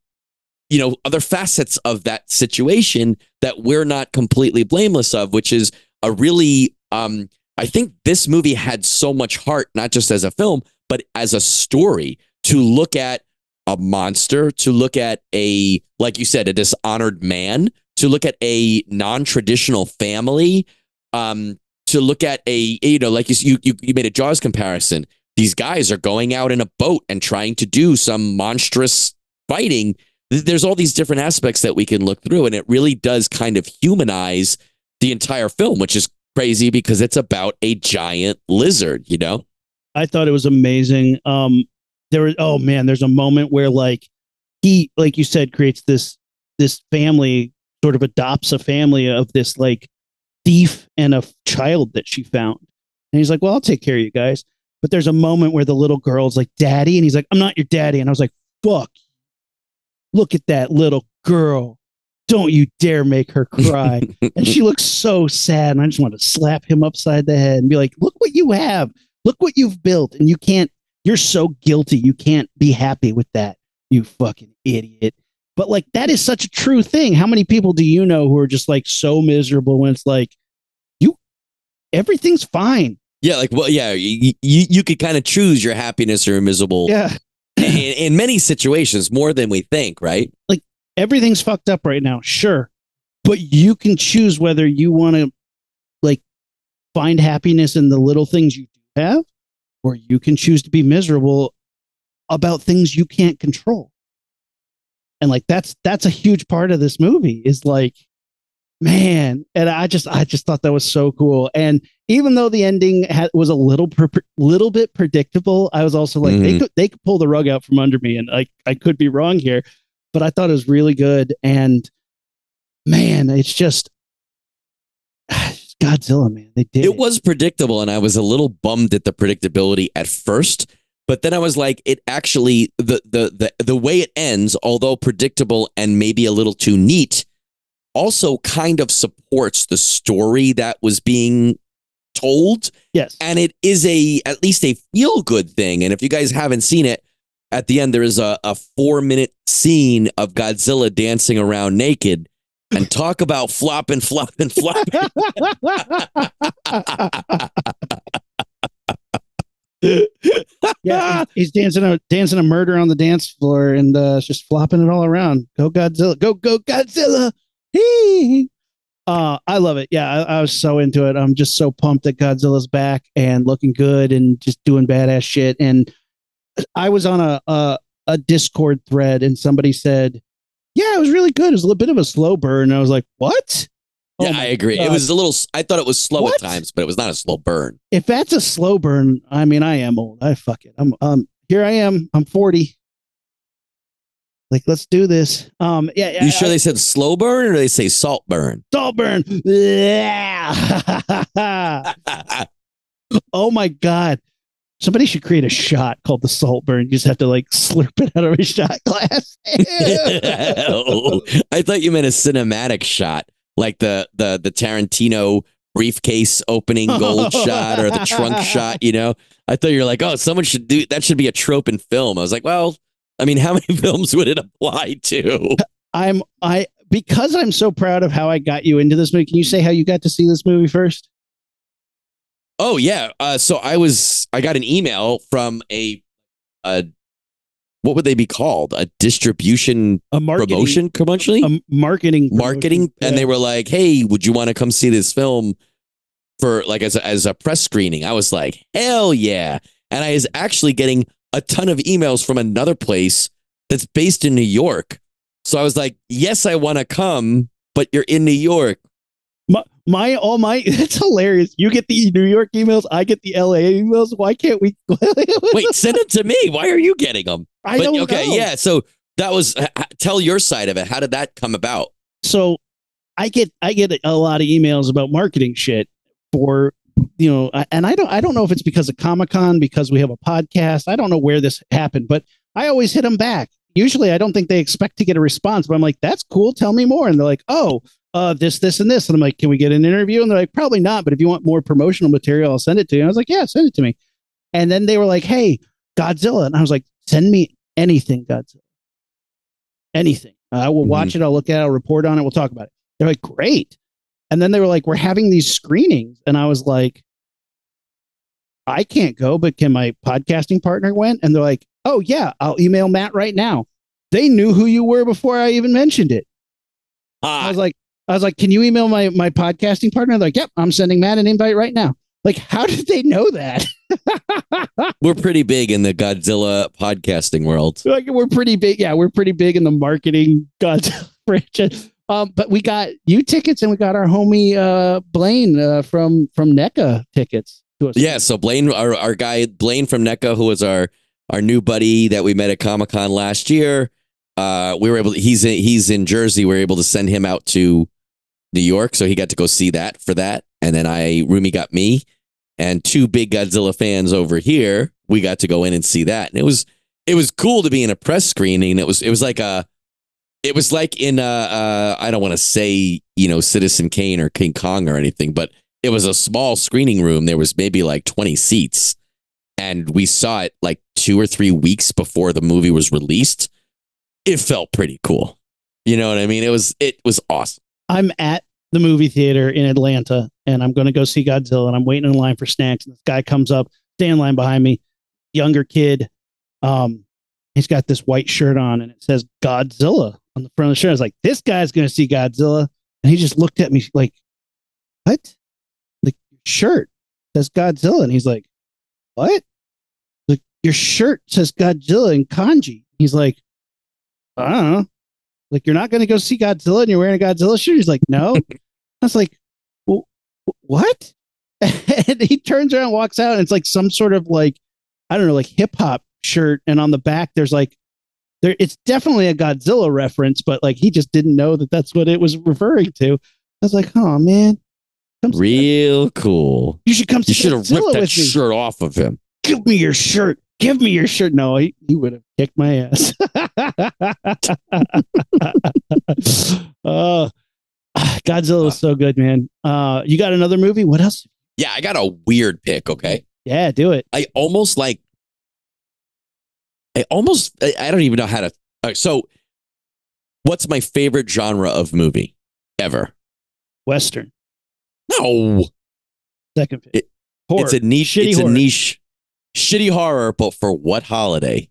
facets of that situation that we're not completely blameless of, which is a really, I think this movie had so much heart, not just as a film, but as a story, to look at a monster, to look at like you said, a dishonored man, to look at a non-traditional family, to look at like you made a Jaws comparison. These guys are going out in a boat and trying to do some monstrous fighting. There's all these different aspects that we can look through, and it really does kind of humanize the entire film, which is crazy because it's about a giant lizard, you know? I thought it was amazing. There's a moment where like he, like you said, creates this family, sort of adopts a family of this like thief and a child that she found. And he's like, well, I'll take care of you guys. But there's a moment where the little girl's like, daddy. And he's like, I'm not your daddy. And I was like, fuck, look at that little girl. Don't you dare make her cry. And she looks so sad. And I just want to slap him upside the head and be like, look what you have. Look what you've built. And you're so guilty. You can't be happy with that, you fucking idiot. But like, that is such a true thing. How many people do you know who are just like so miserable when it's like, everything's fine. Yeah. Like, well, yeah, you could kind of choose your happiness or miserable. Yeah. in many situations, more than we think, right? Like, everything's fucked up right now. Sure. But you can choose whether you want to like find happiness in the little things you do have, or you can choose to be miserable about things you can't control. And like, that's a huge part of this movie is like, man. And I just thought that was so cool. And even though the ending was a little bit predictable, I was also like, they could pull the rug out from under me, and I could be wrong here, but I thought it was really good. And man, it's just Godzilla, man. They did. It was predictable, and I was a little bummed at the predictability at first. But then I was like, it actually, the way it ends, although predictable and maybe a little too neat, also kind of supports the story that was being told. Yes. And it is at least a feel-good thing. And if you guys haven't seen it, at the end, there is a 4-minute scene of Godzilla dancing around naked. And talk about flopping. Yeah, he's dancing a murder on the dance floor and just flopping it all around. Go Godzilla! Go Godzilla! Hee! I love it. Yeah, I was so into it. I'm just so pumped that Godzilla's back and looking good and just doing badass shit. And I was on a Discord thread and somebody said, "Yeah, it was really good. It was a little bit of a slow burn." And I was like, "What?" Yeah, I agree. God. It was a little. I thought it was slow What? at times, but it was not a slow burn. If that's a slow burn, I mean, I am old. I fuck it. I'm here. I am. I'm 40. Like, let's do this. Yeah. You sure they said slow burn or they say salt burn? Salt burn. Yeah. Oh my God. Somebody should create a shot called the Saltburn. You just have to like slurp it out of a shot glass. I thought you meant a cinematic shot, like the Tarantino briefcase opening gold shot or the trunk shot. I thought you were like, oh, someone should do that. Should be a trope in film. I was like, well, I mean, how many films would it apply to? Because I'm so proud of how I got you into this movie. Can you say how you got to see this movie first? Oh yeah. So I got an email from a what would they be called? A distribution promotion commercially? A marketing. Yeah. And they were like, hey, would you want to come see this film for like as a press screening? I was like, hell yeah. And I was actually getting a ton of emails from another place that's based in New York. So I was like, yes, I want to come, but you're in New York. That's hilarious. You get the New York emails, I get the LA emails. Why can't we? Wait, send them to me. Why are you getting them? I don't know. Okay, yeah. So that was, tell your side of it. How did that come about? So I get a lot of emails about marketing shit for, and I don't know if it's because of Comic-Con, because we have a podcast. I don't know where this happened, but I always hit them back. Usually I don't think they expect to get a response, but I'm like, that's cool. Tell me more. And they're like, oh, this, and this. And I'm like, can we get an interview? And they're like, probably not. But if you want more promotional material, I'll send it to you. And I was like, yeah, send it to me. And then they were like, hey, Godzilla. And I was like, send me anything, Godzilla. Anything. I will watch it. I'll look at it. I'll report on it. We'll talk about it. They're like, great. And then they were like, we're having these screenings. And I was like, I can't go, but can my podcasting partner went? And they're like, oh yeah, I'll email Matt right now. They knew who you were before I even mentioned it. I was like, can you email my podcasting partner? They're like, yep, I'm sending Matt an invite right now. Like, how did they know that? We're pretty big in the Godzilla podcasting world. Like, we're pretty big. Yeah, we're pretty big in the marketing Godzilla franchise. But we got you tickets, and we got our homie Blaine from NECA tickets to us. Yeah, so Blaine, our guy Blaine from NECA, who was our new buddy that we met at Comic-Con last year. We were able to, he's in Jersey. We were able to send him out to New York, so he got to go see that for that. And then Rumi got me and two big Godzilla fans over here. We got to go in and see that, and it was cool to be in a press screening. It was like in I don't want to say Citizen Kane or King Kong or anything, but it was a small screening room. There was maybe like 20 seats, and we saw it like 2 or 3 weeks before the movie was released. It felt pretty cool. You know what I mean? It was awesome. I'm at the movie theater in Atlanta, and I'm going to go see Godzilla, and I'm waiting in line for snacks. And this guy comes up, stay in line behind me, younger kid. He's got this white shirt on, and it says Godzilla on the front of the shirt. I was like, this guy's going to see Godzilla. And he just looked at me like, what? The shirt says Godzilla. And he's like, what? Like, your shirt says Godzilla in kanji. He's like, I don't know. Like, you're not going to go see Godzilla and you're wearing a Godzilla shirt? He's like, no. I was like, well, what? And he turns around and walks out, and it's like some sort of like, I don't know, like hip hop shirt. And on the back, there's like, it's definitely a Godzilla reference, but like he just didn't know that that's what it was referring to. I was like, oh man. Real cool. You should come see You should have ripped that shirt off of him. Give me your shirt. Give me your shirt. No, he would have kicked my ass. Godzilla was so good, man. You got another movie? What else? Yeah, I got a weird pick, okay? Yeah, do it. I don't even know how to. So, what's my favorite genre of movie ever? Western. No. Second pick. Horror. It's a niche. Shitty it's horror. A niche. Shitty horror, but for what holiday?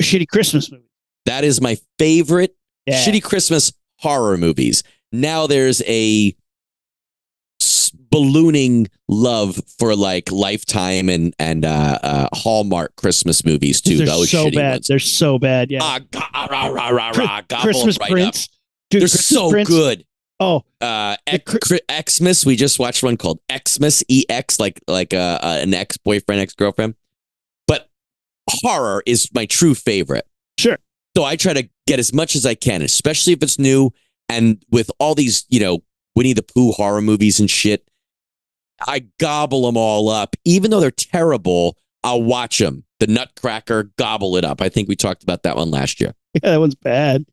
Shitty Christmas movie. That is my favorite. Yeah. Shitty Christmas horror movies. Now there's a ballooning love for like Lifetime and Hallmark Christmas movies too. They're those so shitty bad. ones. They're so bad. Yeah. Christmas right Prince. Dude, they're Christmas so Prince. Good. Oh, Xmas. We just watched one called Xmas. EX, like an ex-boyfriend, ex-girlfriend. But horror is my true favorite. Sure. So I try to get as much as I can, especially if it's new. And with all these, Winnie the Pooh horror movies and shit, I gobble them all up. Even though they're terrible, I'll watch them. The Nutcracker, gobble it up. I think we talked about that one last year. Yeah, that one's bad.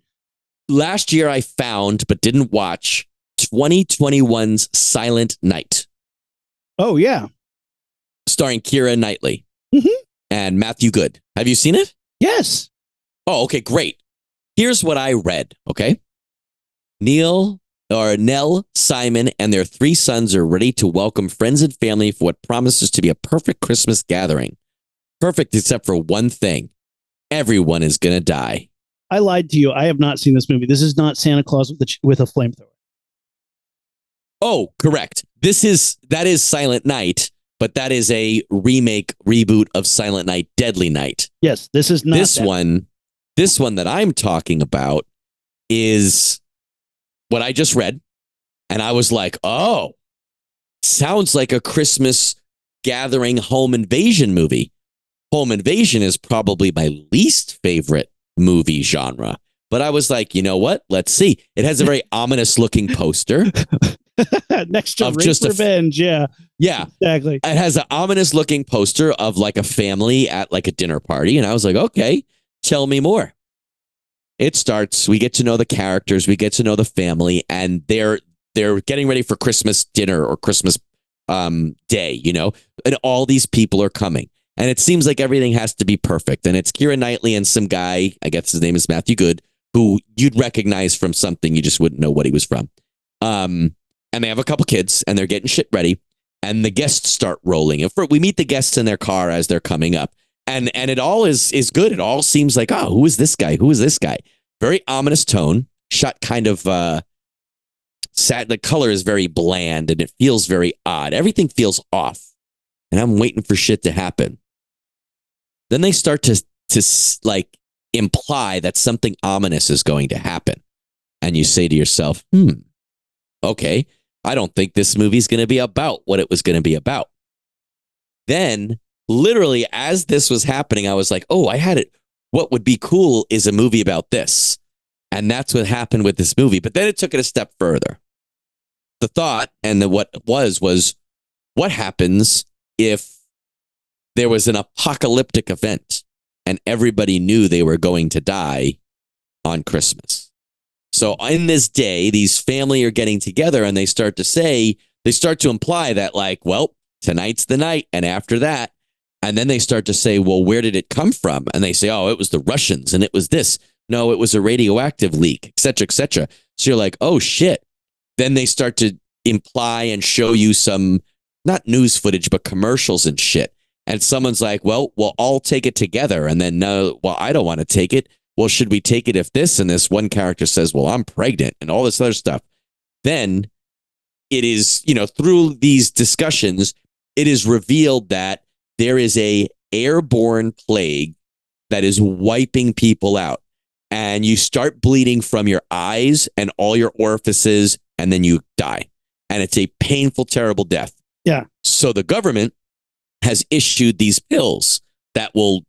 Last year I found, but didn't watch, 2021's Silent Night. Oh, yeah. Starring Keira Knightley Mm-hmm. and Matthew Good. Have you seen it? Yes. Oh, okay, great. Here's what I read, okay? Nell, Simon, and their 3 sons are ready to welcome friends and family for what promises to be a perfect Christmas gathering. Perfect except for one thing. Everyone is going to die. I lied to you. I have not seen this movie. This is not Santa Claus with a flamethrower. Oh, correct. That is Silent Night, but that is a reboot of Silent Night, Deadly Night. Yes, this is not This one that I'm talking about is what I just read. And I was like, oh, sounds like a Christmas gathering home invasion movie. Home invasion is probably my least favorite movie genre. But I was like, you know what? Let's see. It has a very ominous looking poster. Next to of Rape just Revenge. Yeah. Yeah. Exactly. It has an ominous looking poster of like a family at like a dinner party. And I was like, okay, tell me more. It starts, we get to know the characters, we get to know the family, and they're getting ready for Christmas dinner or Christmas day, you know, and all these people are coming. And it seems like everything has to be perfect. And it's Keira Knightley and some guy, I guess his name is Matthew Good, who you'd recognize from something, you just wouldn't know what he was from. And they have a couple kids, and they're getting shit ready, and the guests start rolling. And we meet the guests in their car as they're coming up. And it all is good. It all seems like, oh, who is this guy? Who is this guy? Very ominous tone, shot kind of sad. The color is very bland, and it feels very odd. Everything feels off, and I'm waiting for shit to happen. Then they start to like imply that something ominous is going to happen, and you say to yourself, okay, I don't think this movie's going to be about what it was going to be about. Then, literally, as this was happening, I was like, oh, I had it. What would be cool is a movie about this. And that's what happened with this movie. But then it took it a step further. The thought and what what happens if there was an apocalyptic event and everybody knew they were going to die on Christmas? So in this day, these family are getting together and they start to imply that like, well, tonight's the night. And after that, and then they start to say, well, where did it come from? And they say, oh, it was the Russians and it was this. No, it was a radioactive leak, et cetera, et cetera. So you're like, oh, shit. Then they start to imply and show you some, not news footage, but commercials and shit. And someone's like, well, we'll all take it together. And then, no, well, I don't want to take it. Well, should we take it if this? And this one character says, well, I'm pregnant and all this other stuff. Then it is, through these discussions, it is revealed that there is a airborne plague that is wiping people out. And you start bleeding from your eyes and all your orifices, and then you die. And it's a painful, terrible death. Yeah. So the government has issued these pills that will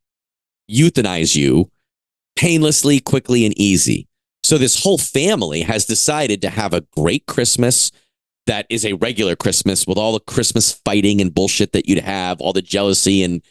euthanize you painlessly, quickly, and easy. So this whole family has decided to have a great Christmas that is a regular Christmas with all the Christmas fighting and bullshit that you'd have, all the jealousy, and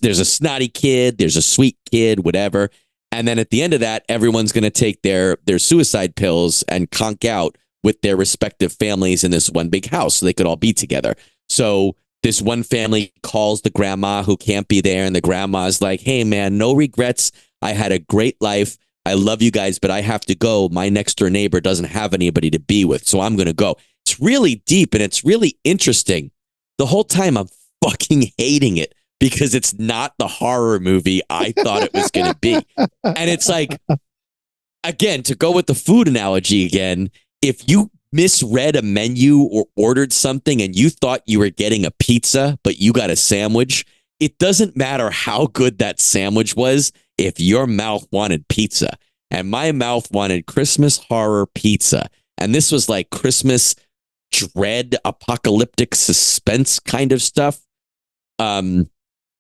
there's a snotty kid, there's a sweet kid, whatever. And then at the end of that, everyone's going to take their suicide pills and conk out with their respective families in this one big house so they could all be together. So this one family calls the grandma who can't be there, and the grandma's like, hey, man, no regrets. I had a great life. I love you guys, but I have to go. My next door neighbor doesn't have anybody to be with, so I'm going to go. It's really deep and it's really interesting. The whole time I'm fucking hating it because it's not the horror movie I thought it was going to be. And it's like, again, to go with the food analogy again, if you misread a menu or ordered something and you thought you were getting a pizza, but you got a sandwich, it doesn't matter how good that sandwich was if your mouth wanted pizza. And my mouth wanted Christmas horror pizza. And this was like Christmas dread, apocalyptic suspense kind of stuff. And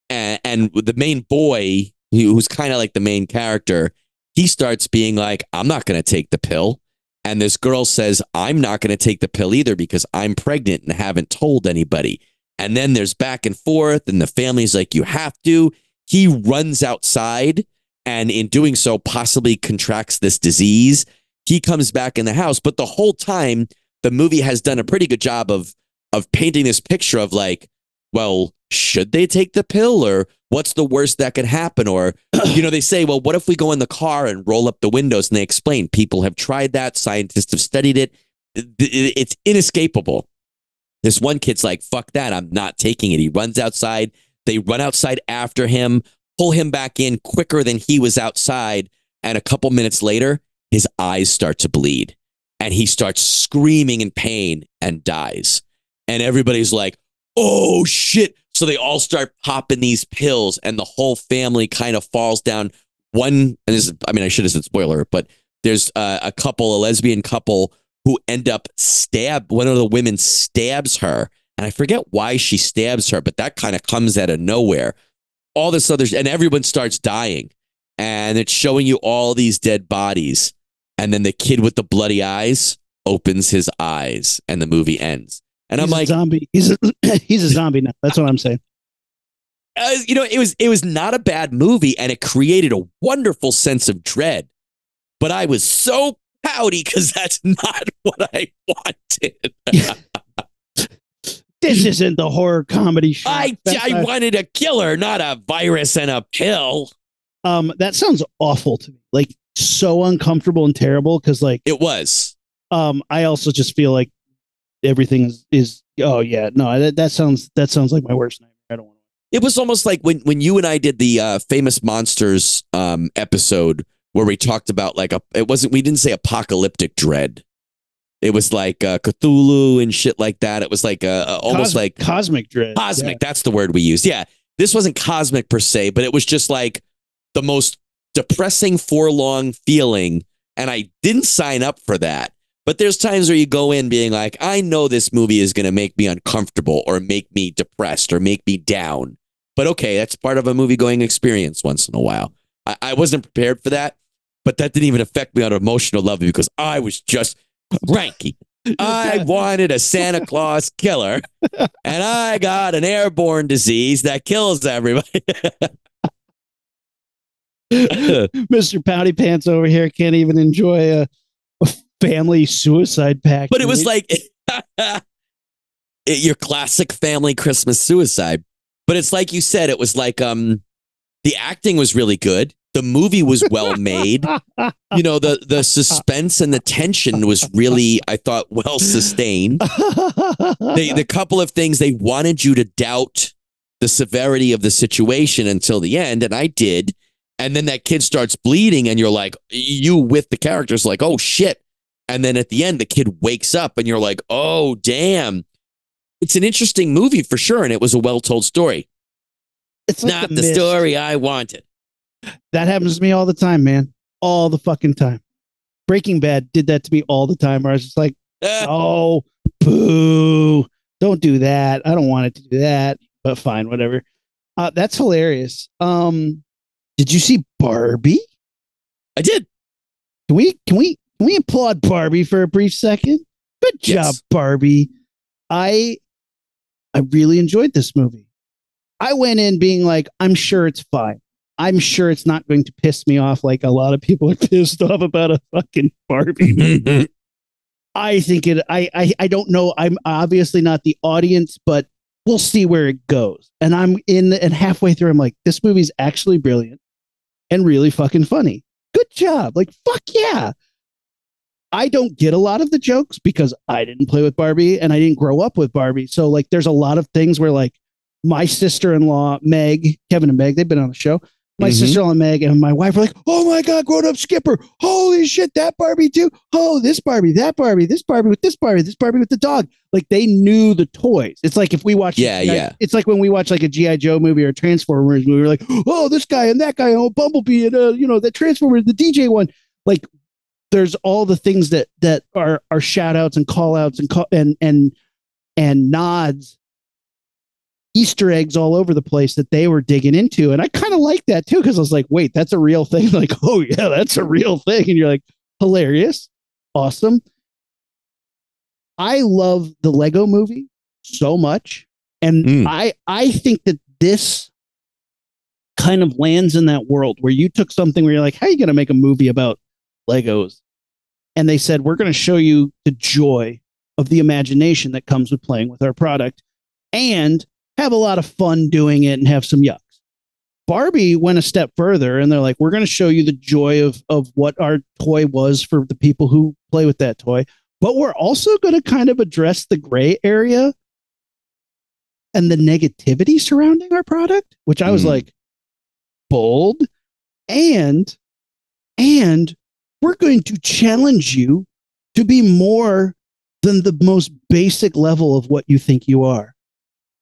the main boy, who's kind of like the main character, he starts being like, I'm not going to take the pill. And this girl says, I'm not going to take the pill either because I'm pregnant and haven't told anybody. And then there's back and forth, and the family's like, you have to. He runs outside, and in doing so, possibly contracts this disease. He comes back in the house, but the whole time, the movie has done a pretty good job of painting this picture of like, well, should they take the pill, or what's the worst that could happen? Or, they say, well, what if we go in the car and roll up the windows? And they explain people have tried that. Scientists have studied it. It's inescapable. This one kid's like, fuck that. I'm not taking it. He runs outside. They run outside after him, pull him back in quicker than he was outside. And a couple minutes later, his eyes start to bleed and he starts screaming in pain and dies. And everybody's like, oh shit. So they all start popping these pills and the whole family kind of falls down. I should have said spoiler, but there's a lesbian couple who end up one of the women stabs her. And I forget why she stabs her, but that kind of comes out of nowhere. All this other, and everyone starts dying. And it's showing you all these dead bodies. And then the kid with the bloody eyes opens his eyes and the movie ends. And I'm like, zombie. He's a zombie now. That's what I'm saying. It was not a bad movie, and it created a wonderful sense of dread. But I was so pouty because that's not what I wanted. This isn't the horror comedy show. I wanted a killer, not a virus and a pill. That sounds awful to me. Like so uncomfortable and terrible because like it was. I also just feel like everything is oh yeah, no, that sounds like my worst nightmare. I don't want to. It was almost like when you and I did the Famous Monsters episode where we talked about like we didn't say apocalyptic dread. It was like Cthulhu and shit like that. It was like almost like cosmic dread. Cosmic, yeah. That's the word we used. Yeah. This wasn't cosmic per se, but it was just like the most depressing, forlorn feeling. And I didn't sign up for that. But there's times where you go in being like, I know this movie is going to make me uncomfortable or make me depressed or make me down. But okay, that's part of a movie going experience once in a while. I wasn't prepared for that, but that didn't even affect me on an emotional level because I was just cranky. I wanted a Santa Claus killer, and I got an airborne disease that kills everybody. Mr. Pouty Pants over here can't even enjoy a family suicide pact. But it was like your classic family Christmas suicide. But it's like you said, it was like the acting was really good. The movie was well made. The suspense and the tension was really, I thought, well sustained. The couple of things, they wanted you to doubt the severity of the situation until the end, and I did. And then that kid starts bleeding, and you're like, you with the characters, like, oh shit. And then at the end, the kid wakes up, and you're like, oh damn. It's an interesting movie for sure, and it was a well-told story. It's like not the story I wanted. That happens to me all the time, man. All the fucking time. Breaking Bad did that to me all the time where I was just like, oh, boo. Don't do that. I don't want it to do that. But fine, whatever. That's hilarious. Did you see Barbie? I did. Can we applaud Barbie for a brief second? Good job, Barbie. I really enjoyed this movie. I went in being like, I'm sure it's fine. I'm sure it's not going to piss me off like a lot of people are pissed off about a fucking Barbie movie. I think I don't know. I'm obviously not the audience, but we'll see where it goes. And and halfway through, I'm like, this movie's actually brilliant and really fucking funny. Good job. Like, fuck yeah. I don't get a lot of the jokes because I didn't play with Barbie and I didn't grow up with Barbie. So like, there's a lot of things where like my sister-in-law, Meg, Kevin and Meg, they've been on the show. My sister-in-law, Meg, and my wife were like, oh my God, grown up Skipper. Holy shit, that Barbie too. Oh, this Barbie, that Barbie, this Barbie with this Barbie with the dog. Like they knew the toys. It's like if we watch, it's like when we watch like a G.I. Joe movie or a Transformers movie, we're like, oh, this guy and that guy, oh, Bumblebee and, that Transformer, the DJ one. Like there's all the things that are shout outs and call outs and nods. Easter eggs all over the place that they were digging into. And I kind of like that too, because I was like, wait, that's a real thing. Like, oh yeah, that's a real thing. And you're like, hilarious. Awesome. I love the Lego movie so much. And I think that this kind of lands in that world where you took something where you're like, how are you going to make a movie about Legos? And they said, we're going to show you the joy of the imagination that comes with playing with our product and have a lot of fun doing it and have some yucks. Barbie went a step further and they're like, we're going to show you the joy of what our toy was for the people who play with that toy. But we're also going to kind of address the gray area and the negativity surrounding our product, which I was like, bold. And we're going to challenge you to be more than the most basic level of what you think you are.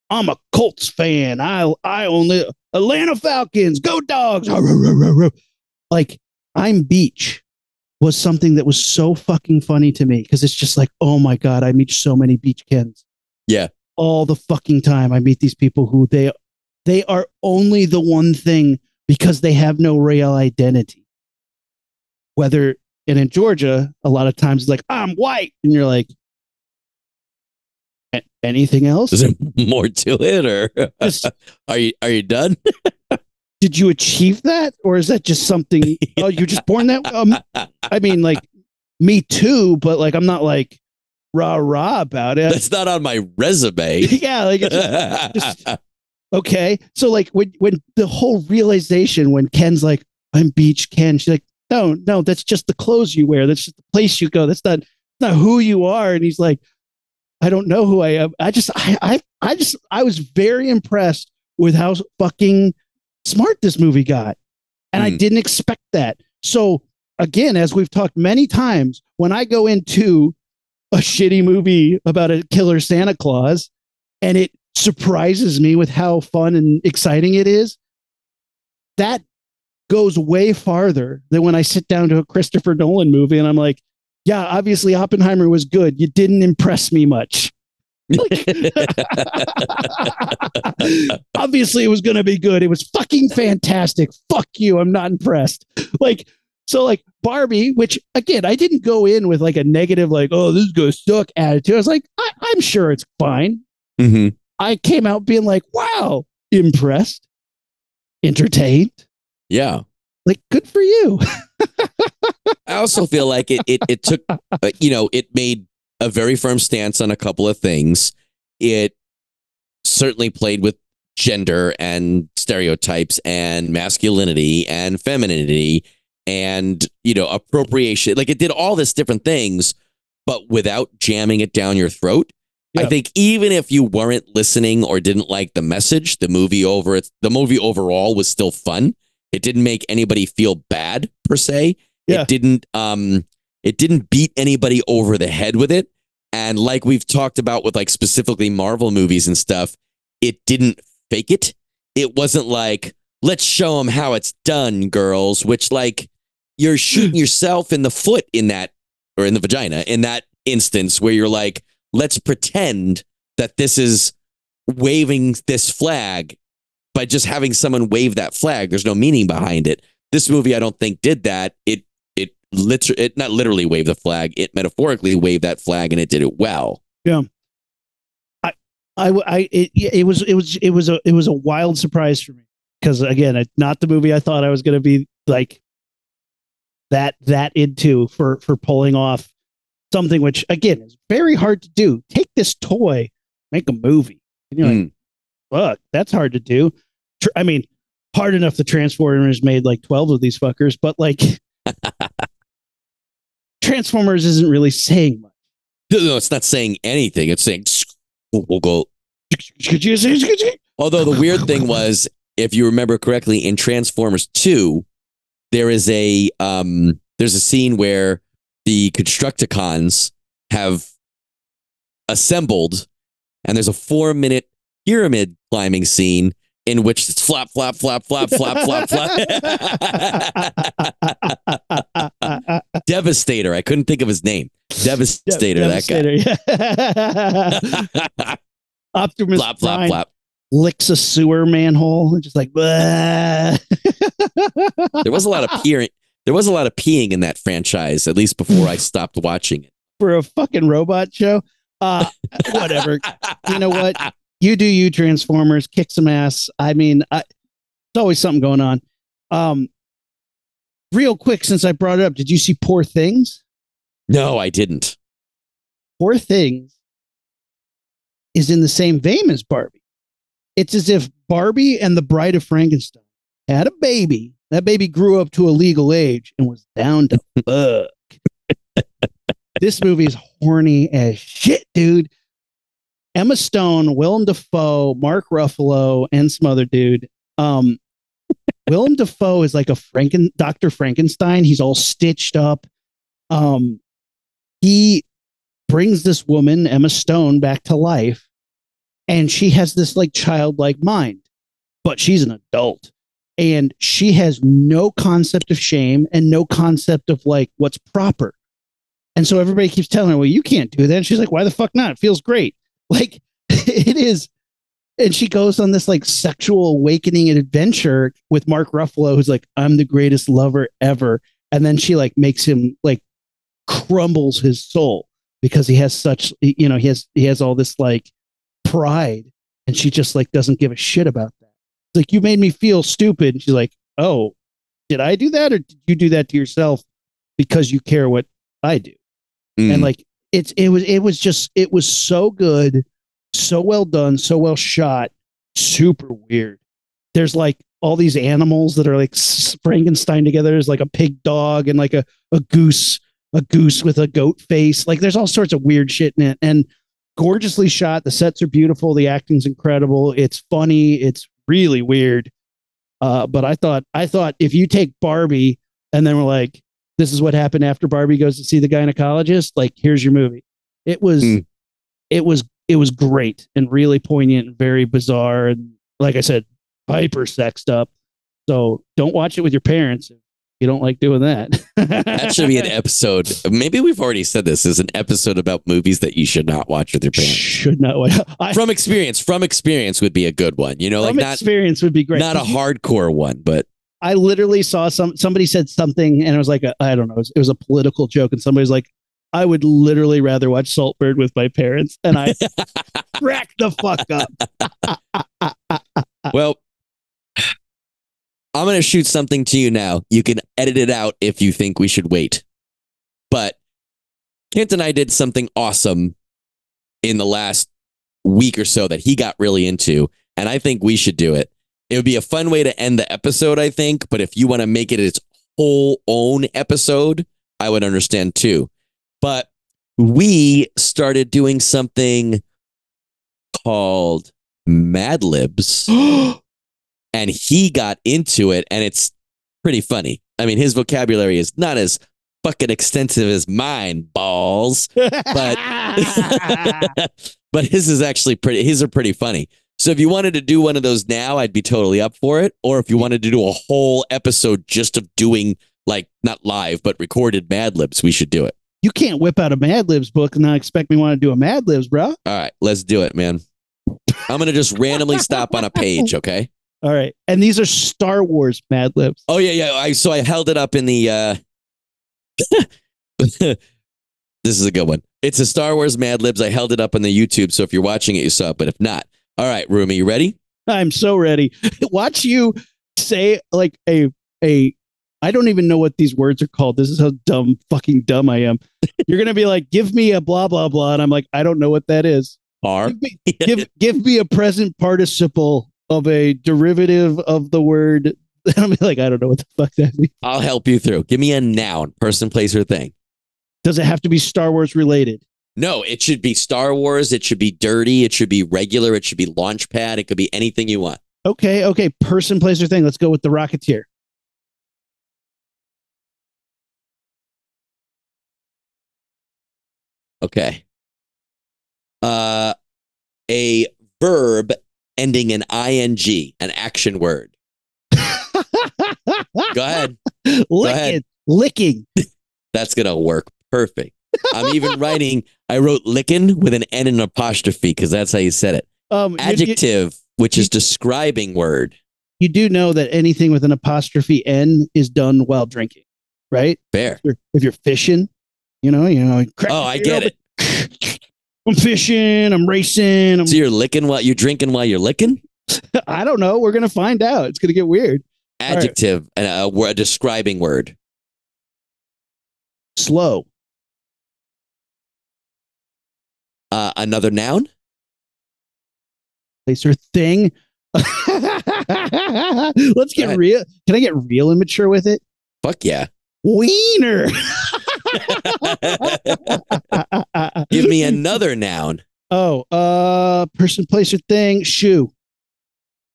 I'm a Colts fan. I own the Atlanta Falcons. Go Dogs. Like, I'm Beach was something that was so fucking funny to me because it's just like, oh my God, I meet so many Beach Kens. Yeah. All the fucking time I meet these people who they are only the one thing because they have no real identity. And in Georgia, a lot of times it's like, I'm white. And you're like, anything else? Is there more to it, or are you done? Did you achieve that, or is that just something? Oh, you're just born that? I mean, like, me too, but like, I'm not like rah about it. That's not on my resume. Yeah, like it's just okay. So like when the whole realization when Ken's like, I'm Beach Ken, she's like, no, that's just the clothes you wear. That's just the place you go. That's not who you are. And he's like, I don't know who I am. I was very impressed with how fucking smart this movie got. And I didn't expect that. So again, as we've talked many times, when I go into a shitty movie about a killer Santa Claus and it surprises me with how fun and exciting it is, that goes way farther than when I sit down to a Christopher Nolan movie and I'm like, yeah, obviously Oppenheimer was good. You didn't impress me much. Obviously it was going to be good. It was fucking fantastic. Fuck you. I'm not impressed. So Barbie, which again, I didn't go in with like a negative, like, oh, this is going to suck attitude. I was like, I'm sure it's fine. Mm-hmm. I came out being like, wow, impressed, entertained. Yeah. Like, good for you. I also feel like it took, it made a very firm stance on a couple of things. It certainly played with gender and stereotypes and masculinity and femininity and, appropriation. Like, it did all this different things, but without jamming it down your throat. Yeah. I think even if you weren't listening or didn't like the message, the movie overall was still fun. It didn't make anybody feel bad per se. Yeah. It didn't beat anybody over the head with it. And like we've talked about with like specifically Marvel movies and stuff, it didn't fake it. It wasn't like, let's show them how it's done, girls, which like you're shooting yourself in the foot in that, or in the vagina in that instance where you're like, let's pretend that this is waving this flag by just having someone wave that flag. There's no meaning behind it. This movie, I don't think, did that. It not literally waved the flag. It metaphorically waved that flag, and it did it well. Yeah. It was a wild surprise for me because again, it's not the movie I thought I was going to be like that into for pulling off something which again is very hard to do. Take this toy, make a movie, and you're like, fuck, that's hard to do. I mean, hard enough the Transformers made like 12 of these fuckers, but like Transformers isn't really saying much. No, it's not saying anything. It's saying we'll go. Although the weird thing was, if you remember correctly, in Transformers 2, there's a scene where the Constructicons have assembled, and there's a 4-minute pyramid climbing scene in which it's flap, flap, flap, flap, flap, flap, flap. Devastator. I couldn't think of his name. Devastator, that guy. Yeah. Optimus flap, flap, Prime flap. Licks a sewer manhole and just like, there was a lot of peeing. There was a lot of peeing in that franchise, at least before I stopped watching it. For a fucking robot show? Whatever. You know what? You do you, Transformers. Kick some ass. I mean, it's always something going on. Real quick, since I brought it up, did you see Poor Things? No, I didn't. Poor Things is in the same vein as Barbie. It's as if Barbie and the Bride of Frankenstein had a baby. That baby grew up to a legal age and was down to fuck. This movie is horny as shit, dude. Emma Stone, Willem Dafoe, Mark Ruffalo, and some other dude. Willem Dafoe is like a Dr. Frankenstein. He's all stitched up. He brings this woman, Emma Stone, back to life, and she has this like childlike mind, but she's an adult, and she has no concept of shame and no concept of like what's proper. And so everybody keeps telling her, well, you can't do that. And she's like, why the fuck not? It feels great. Like it is. And she goes on this like sexual awakening and adventure with Mark Ruffalo, who's like, I'm the greatest lover ever. And then she like makes him like crumbles his soul because he has such, you know, he has all this like pride, and she just like doesn't give a shit about that. It's like, you made me feel stupid. And she's like, oh, did I do that? Or did you do that to yourself because you care what I do? And like, it was so good, so well done, so well shot, super weird. There's like all these animals that are like Frankenstein together. There's like a pig dog and like a goose with a goat face. Like there's all sorts of weird shit in it, and gorgeously shot. The sets are beautiful. The acting's incredible. It's funny. It's really weird. But I thought if you take Barbie and then we're like, this is what happened after Barbie goes to see the gynecologist, like, here's your movie. It was great and really poignant and very bizarre. And like I said, hyper sexed up. So don't watch it with your parents if you don't like doing that. That should be an episode. Maybe we've already said this is an episode about movies that you should not watch with your parents. Should not watch. From experience would be a good one. You know, like not experience would be great. Not a hardcore one, but I literally saw somebody said something, and it was like I don't know, it was a political joke, and somebody's like, I would literally rather watch Saltburn with my parents, and I cracked the fuck up. Well, I'm going to shoot something to you now. You can edit it out if you think we should wait. But Kent and I did something awesome in the last week or so that he got really into, and I think we should do it. It would be a fun way to end the episode, I think, but if you want to make it its whole own episode, I would understand too. But we started doing something called Mad Libs, and he got into it, and it's pretty funny. I mean, his vocabulary is not as fucking extensive as mine, balls, but but his is actually his are pretty funny. So if you wanted to do one of those now, I'd be totally up for it. Or if you wanted to do a whole episode just of doing, like, not live, but recorded Mad Libs, we should do it. You can't whip out a Mad Libs book and not expect me to want to do a Mad Libs, bro. All right, let's do it, man. I'm going to just randomly stop on a page, okay? All right. And these are Star Wars Mad Libs. Oh, yeah. So I held it up in the... This is a good one. It's a Star Wars Mad Libs. I held it up on the YouTube, so if you're watching it, you saw it. But if not... All right, Rumi, you ready? I'm so ready. Watch you say like a I don't even know what these words are called. This is how fucking dumb I am. You're going to be like, give me a blah, blah, blah. And I'm like, I don't know what that is. Give me a present participle of a derivative of the word. And I'll be like, I don't know what the fuck that means. I'll help you through. Give me a noun, person, place, or thing. Does it have to be Star Wars related? No, it should be Star Wars. It should be dirty. It should be regular. It should be Launchpad. It could be anything you want. Okay. Person, place, or thing. Let's go with the Rocketeer. Okay. A verb ending in ing, an action word. Go ahead. Licking. That's going to work perfect. I'm even I wrote licking with an N and an apostrophe because that's how you said it. Adjective, which is describing word. You do know that anything with an apostrophe N is done while drinking, right? Fair. If you're fishing, you know. Oh, I get it. I'm fishing. I'm racing. So you're drinking while you're licking? I don't know. We're gonna find out. It's gonna get weird. Adjective, a describing word. Slow. Another noun? Place or thing. Let's get real. Can I get real immature with it? Fuck yeah. Wiener. Give me another noun. Oh, person, place, or thing. Shoe.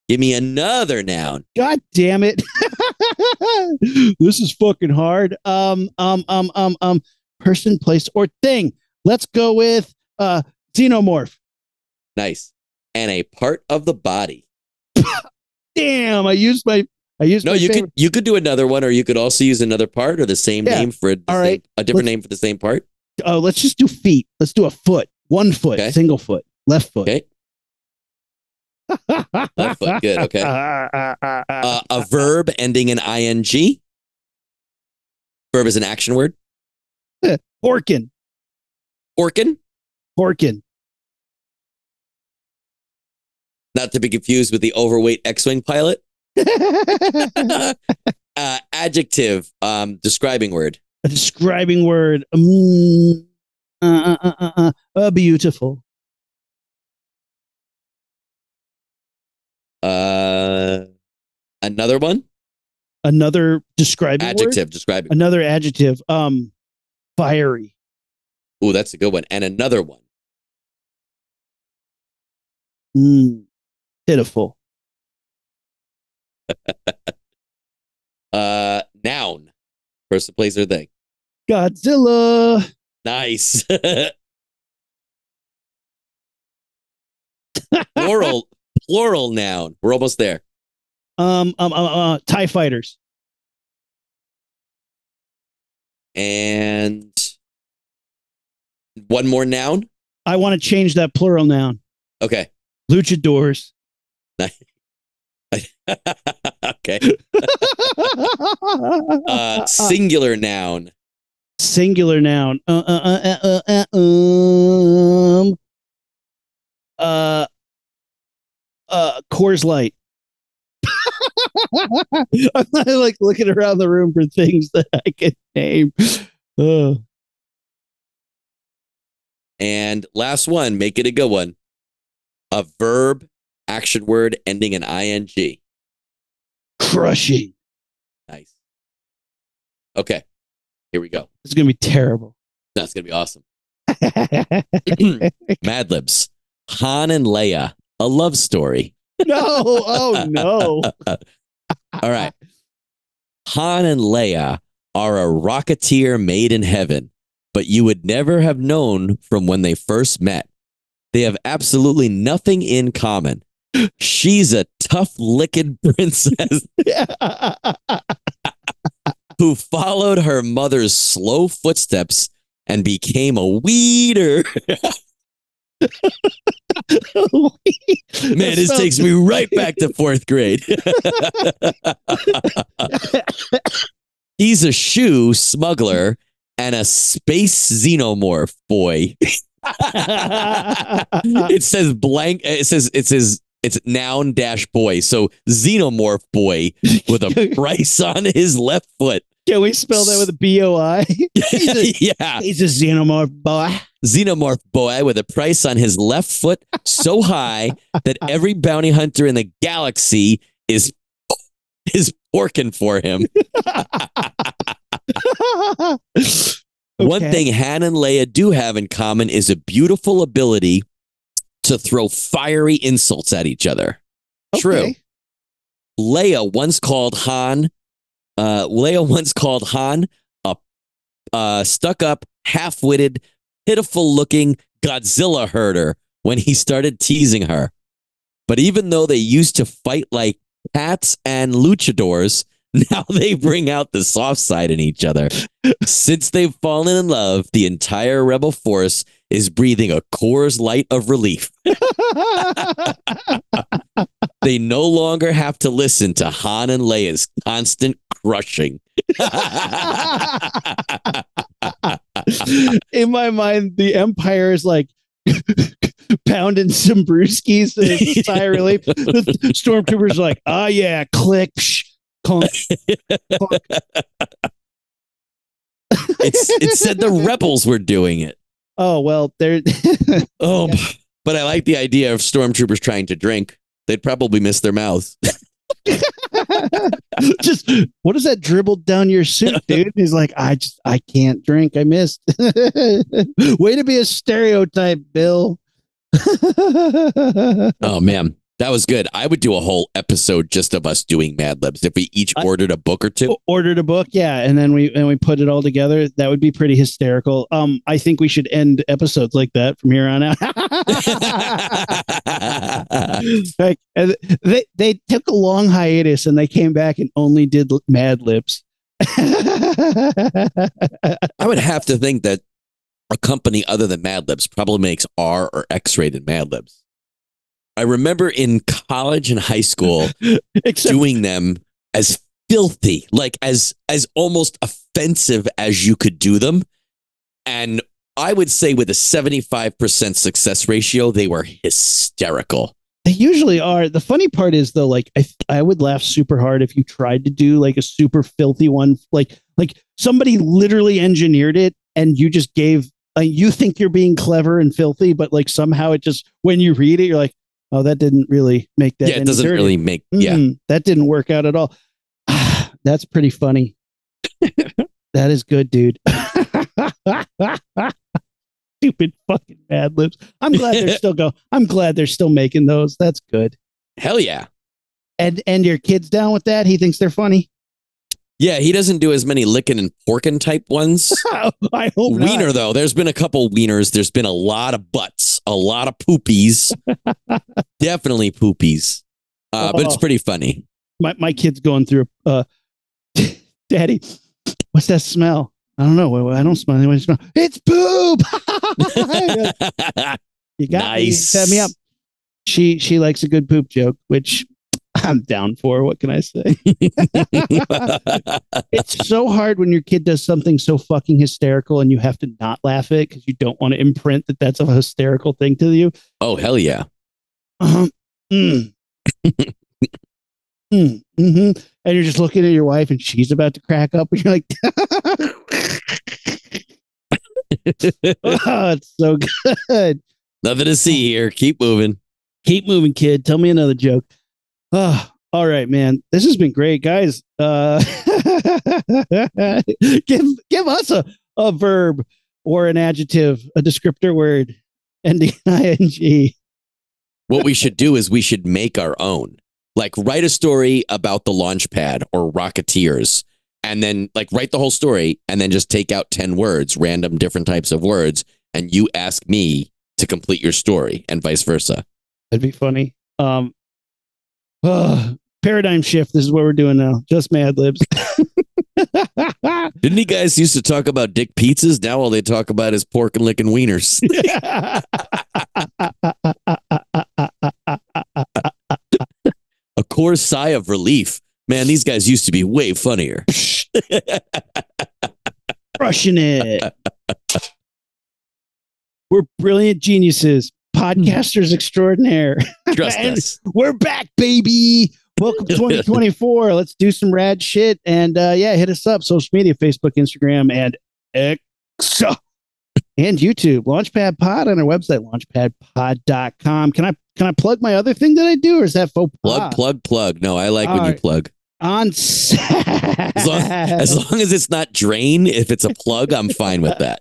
Give me another noun. God damn it. This is fucking hard. Person, place, or thing. Let's go with xenomorph. Nice. And a part of the body. Damn, I used my you could do another one, or you could also use another part or the same name for a different name for the same part. Oh, let's just do feet. Let's do a foot. 1 foot, single foot, left foot. Okay. Left foot, good. Okay. A verb ending in ing. Verb is an action word. Porkin. Porkin. Porkin. Not to be confused with the overweight X-wing pilot. Adjective, describing word. A describing word. Beautiful. Another one. Another describing adjective word? Describing. Another adjective. Fiery. Ooh, that's a good one. And another one. Pitiful. Noun. Person, place, or thing. Godzilla. Nice. Plural noun. We're almost there. TIE fighters. And one more noun. I want to change that plural noun. Okay. Luchadors. Okay. Singular noun. Singular noun. Coors Light. I'm like looking around the room for things that I can name. And last one, make it a good one. A verb, action word ending in ing. Crushing. Nice. Okay, here we go. It's gonna be terrible. That's gonna be awesome. Mad Libs. Han and Leia, a love story. No, oh no. All right. Han and Leia are a Rocketeer made in heaven, but you would never have known from when they first met. They have absolutely nothing in common. She's a tough-licking princess who followed her mother's slow footsteps and became a weeder. Man, this takes me right back to 4th grade. He's a shoe smuggler and a space xenomorph boy. It says blank. It's noun dash boy. So xenomorph boy with a price on his left foot. Can we spell that with a B-O-I? Yeah. He's a xenomorph boy. Xenomorph boy with a price on his left foot so high that every bounty hunter in the galaxy is porking for him. One thing Han and Leia do have in common is a beautiful ability to throw fiery insults at each other. Okay. True. Leia once called Han a stuck-up, half-witted, pitiful-looking Godzilla herder when he started teasing her. But even though they used to fight like cats and luchadors, now they bring out the soft side in each other. Since they've fallen in love, the entire rebel force is breathing a Coors Light of relief. They no longer have to listen to Han and Leia's constant crushing. In my mind, the Empire is like, pounding some brewskis to sigh of relief. The stormtroopers are like, oh yeah, click, psh, clunk, clunk. It said the rebels were doing it. Oh, well, they're. Oh, but I like the idea of stormtroopers trying to drink. They'd probably miss their mouths. Just what is that dribbled down your suit, dude? He's like, I can't drink. I missed. Way to be a stereotype, Bill. Oh man, that was good. I would do a whole episode just of us doing Mad Libs if we each ordered a book or two. Ordered a book, yeah, and then we put it all together. That would be pretty hysterical. I think we should end episodes like that from here on out. Like, they took a long hiatus and they came back and only did Mad Libs. I would have to think that a company other than Mad Libs probably makes R or X-rated Mad Libs. I remember in college and high school doing them as filthy, like as almost offensive as you could do them. And I would say with a 75% success ratio, they were hysterical. They usually are. The funny part is though, like I would laugh super hard if you tried to do like a super filthy one, like somebody literally engineered it and you just gave, you think you're being clever and filthy, but like somehow it just, when you read it, you're like, oh, that didn't really make that. Yeah, it doesn't really make. Yeah, that didn't work out at all. That's pretty funny. That is good, dude. Stupid fucking Mad Libs. I'm glad they're still making those. That's good. Hell yeah. And your kid's down with that? He thinks they're funny? Yeah, he doesn't do as many licking and porking type ones. I hope Wiener, not. though. There's been a couple wieners. There's been a lot of butts, a lot of poopies. Definitely poopies. But it's pretty funny. My kid's going through, Daddy, what's that smell? I don't know. I don't smell anything. Smell. It's poop. You got nice. me. Set me up. She likes a good poop joke, which I'm down for. What can I say? It's so hard when your kid does something so fucking hysterical and you have to not laugh at it because you don't want to imprint that that's a hysterical thing to you. Oh, hell yeah. Mm-hmm. And you're just looking at your wife and she's about to crack up and you're like, oh, it's so good. Nothing to see here. Keep moving. Keep moving, kid. Tell me another joke. Oh, all right, man. This has been great, guys. Give us a verb or an adjective, a descriptor word, ending ing. What we should do is we should make our own. Like write a story about the launch pad or Rocketeers, and then like write the whole story and then just take out 10 words, random different types of words, and you ask me to complete your story and vice versa. That'd be funny. Paradigm shift. This is what we're doing now. Just Mad Libs. Didn't you guys used to talk about dick pizzas? Now all they talk about is pork and licking wieners. A coarse sigh of relief. Man, these guys used to be way funnier. Crushing it. We're brilliant geniuses. Podcasters extraordinaire. Trust us. We're back, baby. Welcome to 2024. Let's do some rad shit. And hit us up. Social media, Facebook, Instagram, and X. And YouTube. Launchpad Pod on our website, launchpadpod.com. Can I plug my other thing that I do, or is that faux pas? Plug. No, I like when you plug. On as long as it's not drain, if it's a plug, I'm fine with that.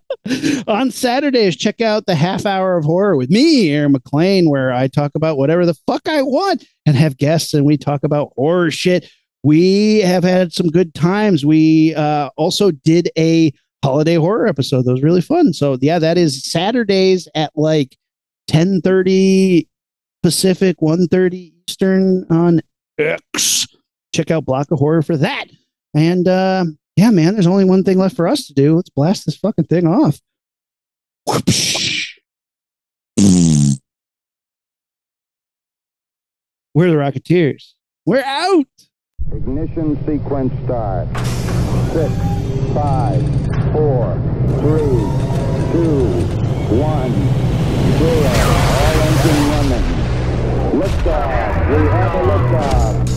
On Saturdays, check out the half hour of horror with me, Aaron McLean, where I talk about whatever the fuck I want and have guests, and we talk about horror shit. We have had some good times. We also did a holiday horror episode that was really fun. So yeah, that is Saturdays at like 10:30 Pacific, 1:30 Eastern on X. Check out Block of Horror for that. And yeah, man, there's only one thing left for us to do. Let's blast this fucking thing off. We're the Rocketeers. We're out. Ignition sequence start. 6, 5, 4, 3, 2, 1. zero. All engine running. Liftoff. We have a liftoff.